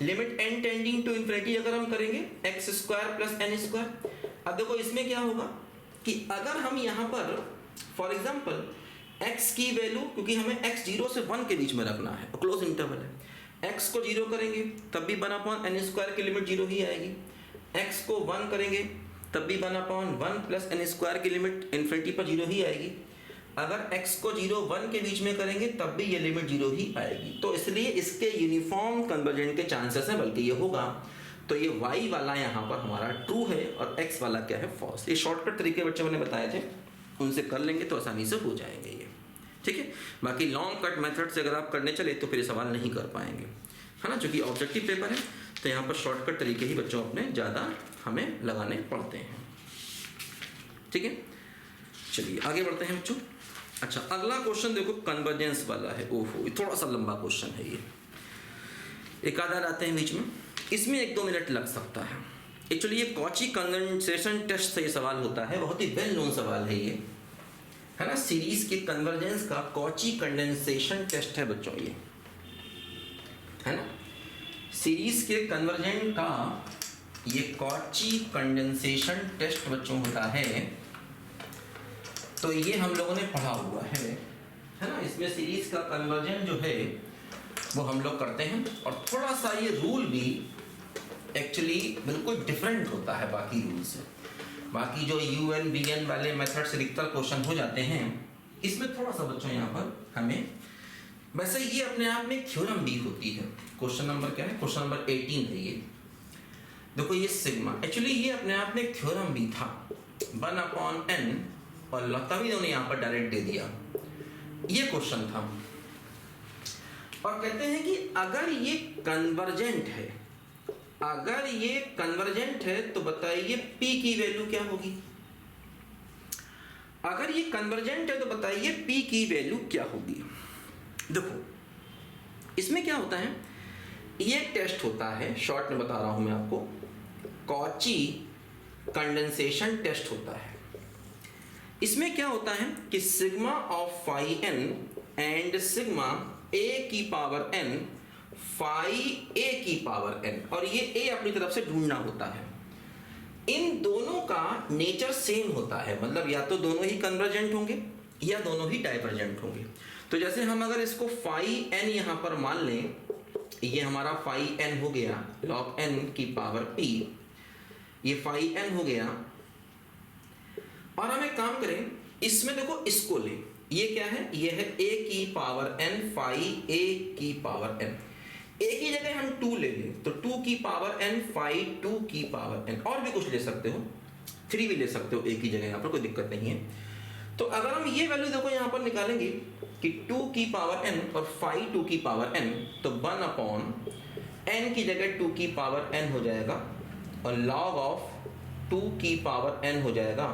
limit n tending to infinity अगर हम करेंगे x² प्लस n²। अब देखो इसमें क्या होगा कि अगर हम यहाँ पर फॉर एग्जाम्पल x की वैल्यू, क्योंकि हमें x 0 से 1 के बीच में रखना है, क्लोज इंटरवल है, x को 0 करेंगे तब भी 1/n² की लिमिट 0 ही आएगी, x को 1 करेंगे तब भी 1/1 प्लस n² की लिमिट इन्फिनिटी पर 0 ही आएगी, अगर x को 0 1 के बीच में करेंगे तब भी ये लिमिट 0 ही आएगी। तो इसलिए इसके यूनिफॉर्म कन्वर्जेंट के चांसेस हैं, बल्कि ये होगा। तो ये y वाला यहाँ पर हमारा ट्रू है और x वाला क्या है, फॉल्स। ये शॉर्टकट तरीके बच्चे मैंने बताए थे, उनसे कर लेंगे तो आसानी से हो जाएंगे ये, ठीक है। बाकी लॉन्ग कट मेथड से अगर आप करने चले तो फिर सवाल नहीं कर पाएंगे, है ना, क्योंकि ऑब्जेक्टिव पेपर है तो यहाँ पर शॉर्टकट तरीके ही बच्चों अपने ज़्यादा हमें लगाने पड़ते हैं, ठीक है। चलिए आगे बढ़ते हैं बच्चों। अच्छा, अगला क्वेश्चन देखो कन्वर्जेंस वाला है। ओहो, थोड़ा सा लंबा क्वेश्चन है ये, एक आधा लाते हैं बीच में, इसमें 1-2 मिनट लग सकता है। एक्चुअली ये कॉची कंडेंसेशन टेस्ट से ये सवाल होता है, बहुत ही वेल नोन सवाल है ये, है ना। सीरीज के कन्वर्जेंस का कॉची कंडेंसेशन टेस्ट है बच्चों ये, है ना। सीरीज के कन्वर्जेंट का ये कॉची कंडेंसेशन टेस्ट बच्चों होता है, तो ये हम लोगों ने पढ़ा हुआ है ना। इसमें सीरीज का कन्वर्जेंट जो है वो हम लोग करते हैं, और थोड़ा सा ये रूल भी एक्चुअली बिल्कुल डिफरेंट होता है बाकी रूल से। बाकी जो UN BN वाले मेथड से अधिकतर क्वेश्चन हो जाते हैं, इसमें थोड़ा सा बच्चों यहाँ पर हमें, वैसे ये अपने आप में थ्योरम भी होती है। क्वेश्चन नंबर क्या है? क्वेश्चन नंबर 18 है ये। देखो ये सिग्मा, एक्चुअली ये अपने आप में एक थ्योरम भी था, 1/n, और तभी उन्होंने यहाँ पर डायरेक्ट दे दिया। ये क्वेश्चन था, और कहते हैं कि अगर ये कन्वर्जेंट है, अगर ये कन्वर्जेंट है तो बताइए P की वैल्यू क्या होगी। अगर ये कन्वर्जेंट है तो बताइए P की वैल्यू क्या होगी। देखो इसमें क्या होता है, ये टेस्ट होता है, शॉर्ट में बता रहा हूं मैं आपको, कॉची कंडेंसेशन टेस्ट होता है। इसमें क्या होता है कि sigma of phi n and sigma a की पावर n फाई a की पावर n, और ये a अपनी तरफ से ढूंढना होता है। इन दोनों का नेचर सेम होता है, मतलब या तो दोनों ही कन्वर्जेंट होंगे या दोनों ही डाइवर्जेंट होंगे। तो जैसे हम अगर इसको फाई n यहाँ पर मान लें, ये हमारा फाई n हो गया log n की पावर p, ये फाई n हो गया, और हम एक काम करें, इसमें देखो इसको ले, ये क्या है, ये है a की पावर n फाई a की पावर n, a की जगह हम 2 ले लें तो 2 की पावर n फाई 2 की पावर n, और भी कुछ ले सकते हो, 3 भी ले सकते हो a की जगह, यहाँ पर कोई दिक्कत नहीं है। तो अगर हम ये वैल्यू देखो यहाँ पर निकालेंगे कि 2 की पावर n और फाई 2 की पावर n, तो 1/n की जगह 2 की पावर n हो जाएगा, और log ऑफ 2 की पावर n हो जाएगा,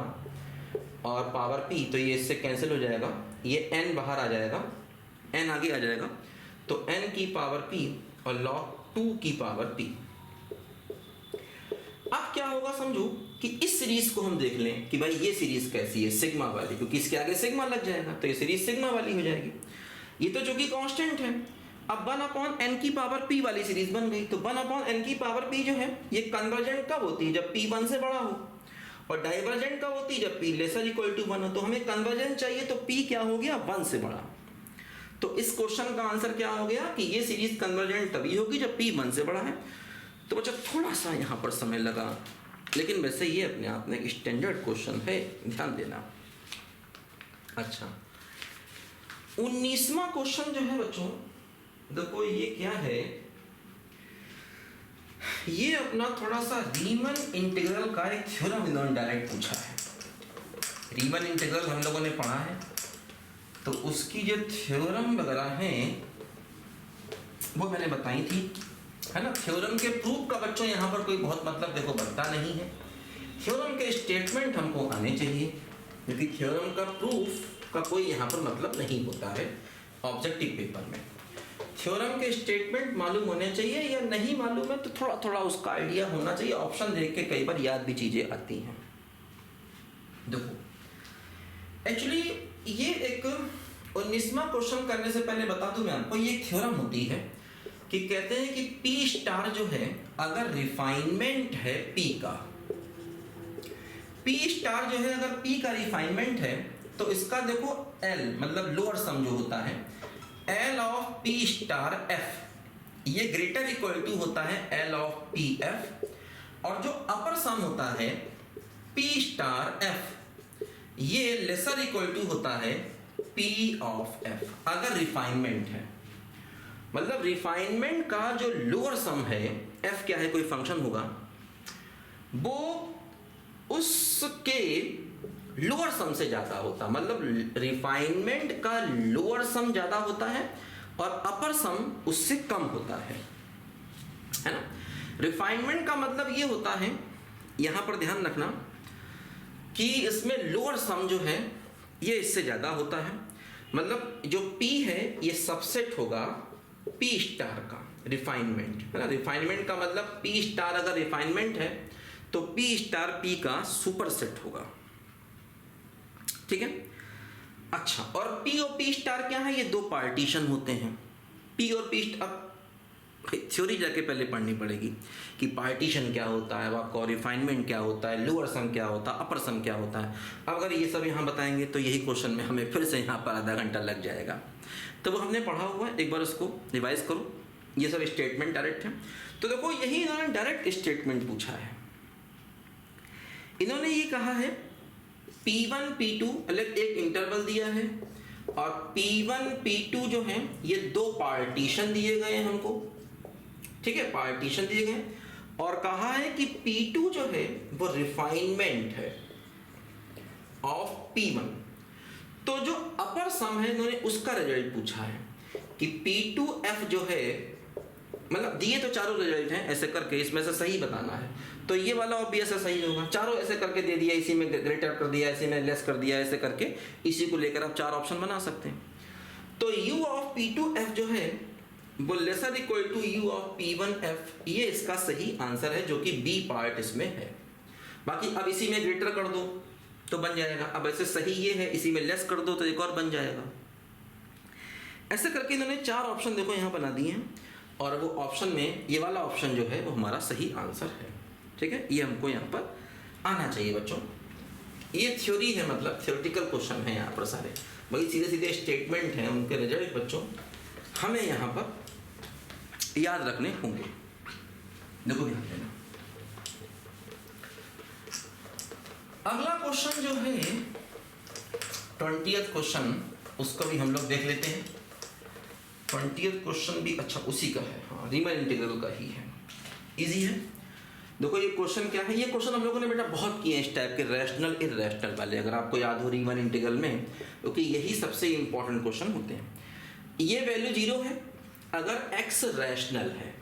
और पावर p, तो ये इससे कैंसिल हो जाएगा, ये n बाहर आ जाएगा, n आगे आ जाएगा, तो n की पावर p और log 2 की पावर p। अब क्या होगा समझो कि इस सीरीज को हम देख लें कि भाई ये सीरीज कैसी है, सिग्मा वाली, क्योंकि इसके आगे सिग्मा लग जाएगा तो ये सीरीज सिग्मा वाली हो जाएगी। ये तो चूंकि कांस्टेंट है, अब 1/n की पावर p वाली सीरीज बन गई। तो 1/n की पावर p जो है ये कन्वर्जेंट कब होती है, जब p 1 से बड़ा हो, और डाइवर्जेंट कब होती है, जब p लेसर इक्वल टू 1 हो। तो हमें कन्वर्जेंट चाहिए, तो p क्या हो गया, 1 से बड़ा। तो इस क्वेश्चन का आंसर क्या हो गया कि ये सीरीज कन्वर्जेंट तभी होगी जब p 1 से बड़ा है। तो बच्चा थोड़ा सा यहाँ पर समय लगा, लेकिन वैसे ये अपने आप में एक स्टैंडर्ड क्वेश्चन है, ध्यान देना। अच्छा, 19वां क्वेश्चन जो है बच्चों, देखो ये क्या है, ये अपना थोड़ा सा रीमन इंटीग्रल का एक थ्योरम इन्होंने डायरेक्ट पूछा है। रीमन इंटीग्रल हम लोगों ने पढ़ा है, तो उसकी जो थ्योरम वगैरह हैं वो मैंने बताई थी, है ना। थ्योरम के प्रूफ का बच्चों यहाँ पर कोई बहुत मतलब देखो बनता नहीं है, थ्योरम के स्टेटमेंट हमको आने चाहिए, क्योंकि थ्योरम का प्रूफ का कोई यहाँ पर मतलब नहीं होता है ऑब्जेक्टिव पेपर में। थ्योरम के स्टेटमेंट मालूम होने चाहिए, या नहीं मालूम है तो थोड़ा थोड़ा उसका आइडिया होना चाहिए। ऑप्शन देख के कई बार याद भी चीजें आती हैं। देखो एक्चुअली ये एक 19वां क्वेश्चन करने से पहले बता दूं मैं आपको, ये थ्योरम होती है कि कहते हैं कि P स्टार जो है, अगर रिफाइनमेंट है P का, P स्टार जो है अगर P का रिफाइनमेंट है, तो इसका देखो L मतलब लोअर सम जो होता है, L of P star F, ये ग्रेटर इक्वल टू होता है L ऑफ P F, और जो अपर सम होता है P स्टार F, ये लेसर इक्वल टू होता है P ऑफ F, अगर रिफाइनमेंट है। मतलब रिफाइनमेंट का जो लोअर सम है, F क्या है, कोई फंक्शन होगा, वो उसके लोअर सम से ज्यादा होता, मतलब रिफाइनमेंट का लोअर सम ज्यादा होता है और अपर सम उससे कम होता है ना। रिफाइनमेंट का मतलब ये होता है, यहां पर ध्यान रखना कि इसमें लोअर सम जो है ये इससे ज़्यादा होता है, मतलब जो P है ये सबसेट होगा P स्टार का रिफाइनमेंट, है ना। रिफाइनमेंट का मतलब P स्टार अगर रिफाइनमेंट है तो P स्टार P का सुपरसेट होगा, ठीक है। अच्छा, और P और P स्टार क्या है, ये दो पार्टीशन होते हैं। P और P स्टार, थ्योरी जाके पहले पढ़नी पड़ेगी कि पार्टीशन क्या होता है, आपको रिफाइनमेंट क्या होता है, लोअर सम क्या होता है, अपर सम क्या होता है। अब अगर ये सब यहाँ बताएंगे तो यही क्वेश्चन में हमें फिर से यहाँ पर आधा घंटा लग जाएगा। तो वो हमने पढ़ा हुआ है, एक बार उसको रिवाइज करो। ये सब स्टेटमेंट डायरेक्ट है। तो देखो यही इन्होंने डायरेक्ट स्टेटमेंट पूछा है। इन्होंने ये कहा है P1 P2 अलग एक इंटरवल दिया है, और P1 P2 जो है ये दो पार्टीशन दिए गए हैं हमको, ठीक है, पार्टीशन दिए गए, और कहा है कि P2 जो है वो रिफाइनमेंट है ऑफ P1। तो जो अपर सम है इन्होंने उसका रिजल्ट पूछा है कि P2F जो है, मतलब दिए तो चारों रिजल्ट हैं ऐसे करके, इसमें से सही बताना है। तो ये वाला ऑब्वियस सही होगा, चारों ऐसे करके दे दिया, इसी में ग्रेटर कर दिया, इसी में लेस कर दिया, ऐसे करके इसी को लेकर आप चार ऑप्शन बना सकते हैं। तो U ऑफ P2F जो है वो lesser equal to U of P1F, ये इसका सही आंसर है, जो कि बी पार्ट इसमें है। बाकी अब इसी में ग्रेटर कर दो तो बन जाएगा, अब ऐसे सही ये है, इसी में लेस कर दो तो एक और बन जाएगा। ऐसे करके इन्होंने चार ऑप्शन देखो यहाँ बना दिए हैं, और वो ऑप्शन में ये वाला ऑप्शन जो है वो हमारा सही आंसर है, ठीक है। ये हमको यहाँ पर आना चाहिए बच्चों। ये थ्योरी है, मतलब थ्योरेटिकल क्वेश्चन है यहाँ पर सारे, वही सीधे सीधे स्टेटमेंट हैं, उनके रिजल्ट बच्चों हमें यहाँ पर याद रखने होंगे। देखो ध्यान देना। अगला क्वेश्चन जो है 20th क्वेश्चन, उसको भी हम लोग देख लेते हैं। 20th क्वेश्चन भी अच्छा उसी का है, हाँ, रीमन इंटीग्रल का ही है, इजी है। देखो ये क्वेश्चन क्या है, ये क्वेश्चन हम लोगों ने बेटा बहुत किए हैं इस टाइप के, रैशनल इरैशनल वाले, अगर आपको याद हो रीमन इंटीग्रल में, क्योंकि यही सबसे इंपॉर्टेंट क्वेश्चन होते हैं। ये वैल्यू 0 है अगर x रैशनल है,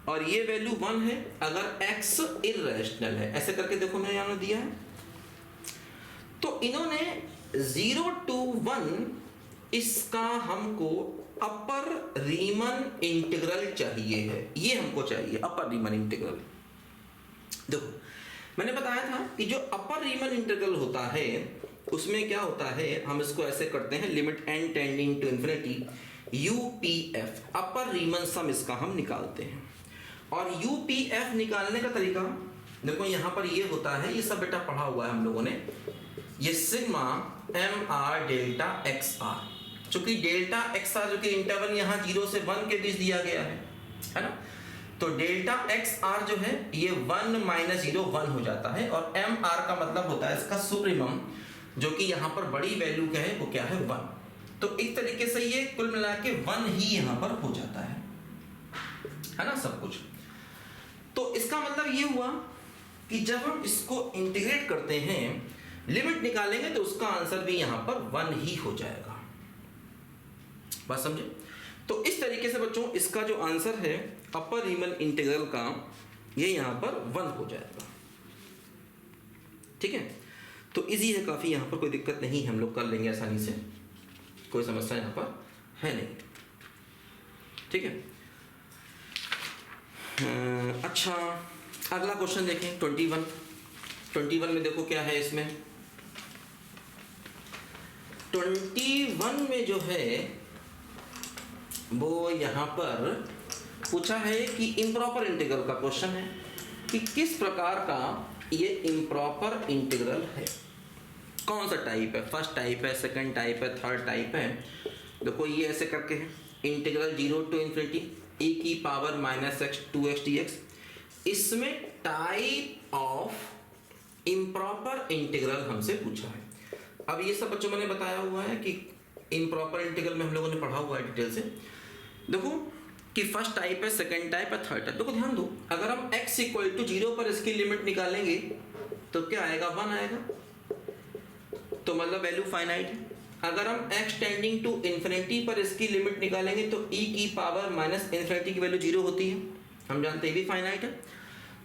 और ये वैल्यू 1 है अगर x इरैशनल है। ऐसे करके देखो मैंने यहाँ दिया है। तो इन्होंने 0 to 1 इसका हमको अपर रीमन इंटीग्रल चाहिए है, ये हमको चाहिए अपर रीमन इंटीग्रल। देखो मैंने बताया था कि जो अपर रीमन इंटीग्रल होता है उसमें क्या होता है, हम इसको ऐसे करते हैं, limit n tending to infinity UPF, upper Riemann sum इसका हम निकालते हैं। और UPF निकालने का तरीका देखो यहाँ पर ये होता है, ये सब बेटा पढ़ा हुआ है हम लोगों ने, ये सिग्मा MR डेल्टा XR, चूंकि डेल्टा XR जो कि इंटरवल यहाँ 0 से 1 के बीच दिया गया है ना, तो डेल्टा XR जो है ये 1 - 0 1 हो जाता है, और MR का मतलब होता है इसका सुप्रीमम, जो कि यहाँ पर बड़ी वैल्यू क्या है, वो क्या है 1। तो एक तरीके से ये कुल मिला के 1 ही यहाँ पर हो जाता है ना सब कुछ। तो इसका मतलब ये हुआ कि जब हम इसको इंटीग्रेट करते हैं, लिमिट निकालेंगे, तो उसका आंसर भी यहाँ पर 1 ही हो जाएगा। बात समझे? तो इस तरीके से बच्चों इसका जो आंसर है अपर रीमन इंटीग्रल का, ये यहाँ पर 1 हो जाएगा, ठीक है। तो इजी है काफ़ी, यहाँ पर कोई दिक्कत नहीं है, हम लोग कर लेंगे आसानी से, कोई समस्या यहाँ पर है नहीं, ठीक है। अच्छा अगला क्वेश्चन देखें 21 में देखो क्या है इसमें। 21 में जो है वो यहाँ पर पूछा है कि इम्प्रॉपर इंटीग्रल का क्वेश्चन है कि किस प्रकार का ये इम्प्रॉपर इंटीग्रल है, कौन सा टाइप है, फर्स्ट टाइप है, सेकंड टाइप है, थर्ड टाइप है। देखो ये ऐसे करके है, integral 0 to ∞ e⁻⁻x 2x dx। इसमें टाइप ऑफ इम्प्रॉपर इंटीग्रल हमसे पूछा है। अब ये सब बच्चों मैंने बताया हुआ है कि इम्प्रॉपर इंटीग्रल में हम लोगों ने पढ़ा हुआ है डिटेल से। देखो कि फर्स्ट टाइप है, सेकंड टाइप है, थर्ड टाइप। देखो ध्यान दो, अगर हम x = 0 पर इसकी लिमिट निकालेंगे तो क्या आएगा, 1 आएगा, तो मतलब वैल्यू फाइनाइट है। अगर हम x टेंडिंग टू इंफिनिटी पर इसकी लिमिट निकालेंगे तो e⁻∞ की वैल्यू 0 होती है, हम जानते हैं भी फाइनाइट है।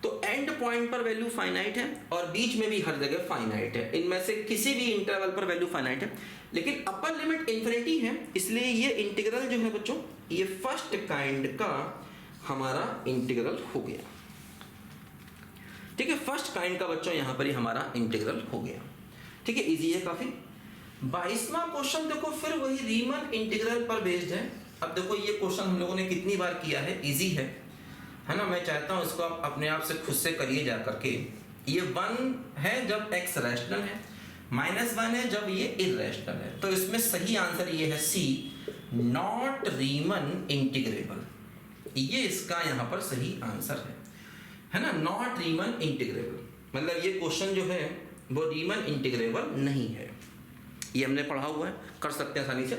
तो एंड पॉइंट पर वैल्यू फाइनाइट है और बीच में भी हर जगह फाइनाइट है, इनमें से किसी भी इंटरवल पर वैल्यू फाइनाइट है, लेकिन अपर लिमिट इन्फिनिटी है, इसलिए ये इंटीग्रल जो है बच्चों ये फर्स्ट काइंड का हमारा इंटीग्रल हो गया। ठीक है, फर्स्ट काइंड का बच्चों यहां पर ही हमारा इंटीग्रल हो गया। ठीक है, इजी है काफी। 22वां क्वेश्चन देखो फिर वही रीमन इंटीग्रल पर बेस्ड है। अब देखो ये क्वेश्चन हम लोगों ने कितनी बार किया है, इजी है ना। मैं चाहता हूं इसको आप अपने आप से खुद से करिए जा करके। ये 1 है जब x रैशनल है, -1 है जब ये इररेशनल है, तो इसमें सही आंसर ये है सी, नॉट रीमन इंटीग्रेबल। ये इसका यहाँ पर सही आंसर है ना, नॉट रीमन इंटीग्रेबल। मतलब ये क्वेश्चन जो है वो रीमन इंटीग्रेबल नहीं है। ये हमने पढ़ा हुआ है, कर सकते हैं आसानी से।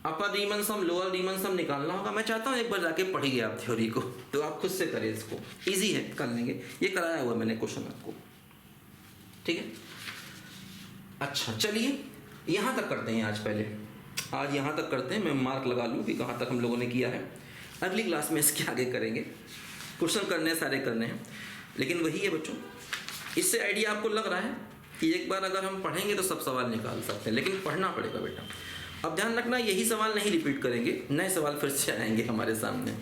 अपर रीमन सम लोअर रीमन सम निकालना होगा, मैं चाहता हूँ एक बार जाके पढ़िए आप थ्योरी को, तो आप खुद से करें इसको, इजी है, कर लेंगे। ये कराया हुआ मैंने क्वेश्चन आपको, ठीक है। अच्छा चलिए यहाँ तक करते हैं आज यहाँ तक करते हैं। मैं मार्क लगा लूँ कि कहाँ तक हम लोगों ने किया है। अगली क्लास में इसके आगे करेंगे। क्वेश्चन करने सारे करने हैं, लेकिन वही है बच्चों, इससे आइडिया आपको लग रहा है कि एक बार अगर हम पढ़ेंगे तो सब सवाल निकाल सकते हैं, लेकिन पढ़ना पड़ेगा बेटा। अब ध्यान रखना, यही सवाल नहीं रिपीट करेंगे, नए सवाल फिर से आएंगे हमारे सामने।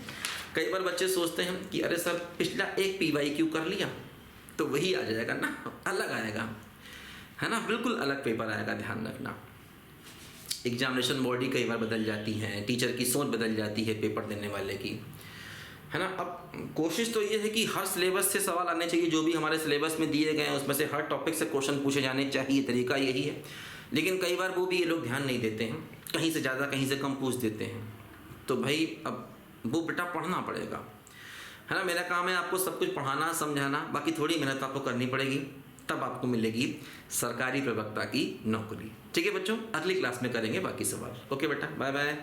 कई बार बच्चे सोचते हैं कि अरे सर पिछला एक PYQ कर लिया तो वही आ जाएगा ना, अलग आएगा, है ना, बिल्कुल अलग पेपर आएगा। ध्यान रखना, एग्जामिनेशन बॉडी कई बार बदल जाती है, टीचर की सोच बदल जाती है पेपर देने वाले की, है ना। अब कोशिश तो ये है कि हर सिलेबस से सवाल आने चाहिए, जो भी हमारे सिलेबस में दिए गए हैं उसमें से हर टॉपिक से क्वेश्चन पूछे जाने चाहिए, तरीका यही है। लेकिन कई बार वो भी ये लोग ध्यान नहीं देते हैं, कहीं से ज़्यादा कहीं से कम पूछ देते हैं। तो भाई अब वो बेटा पढ़ना पड़ेगा, है ना। मेरा काम है आपको सब कुछ पढ़ाना समझाना, बाकी थोड़ी मेहनत आपको करनी पड़ेगी, तब आपको मिलेगी सरकारी प्रवक्ता की नौकरी। ठीक है बच्चों, अगली क्लास में करेंगे बाकी सवाल। ओके बेटा, बाय बाय।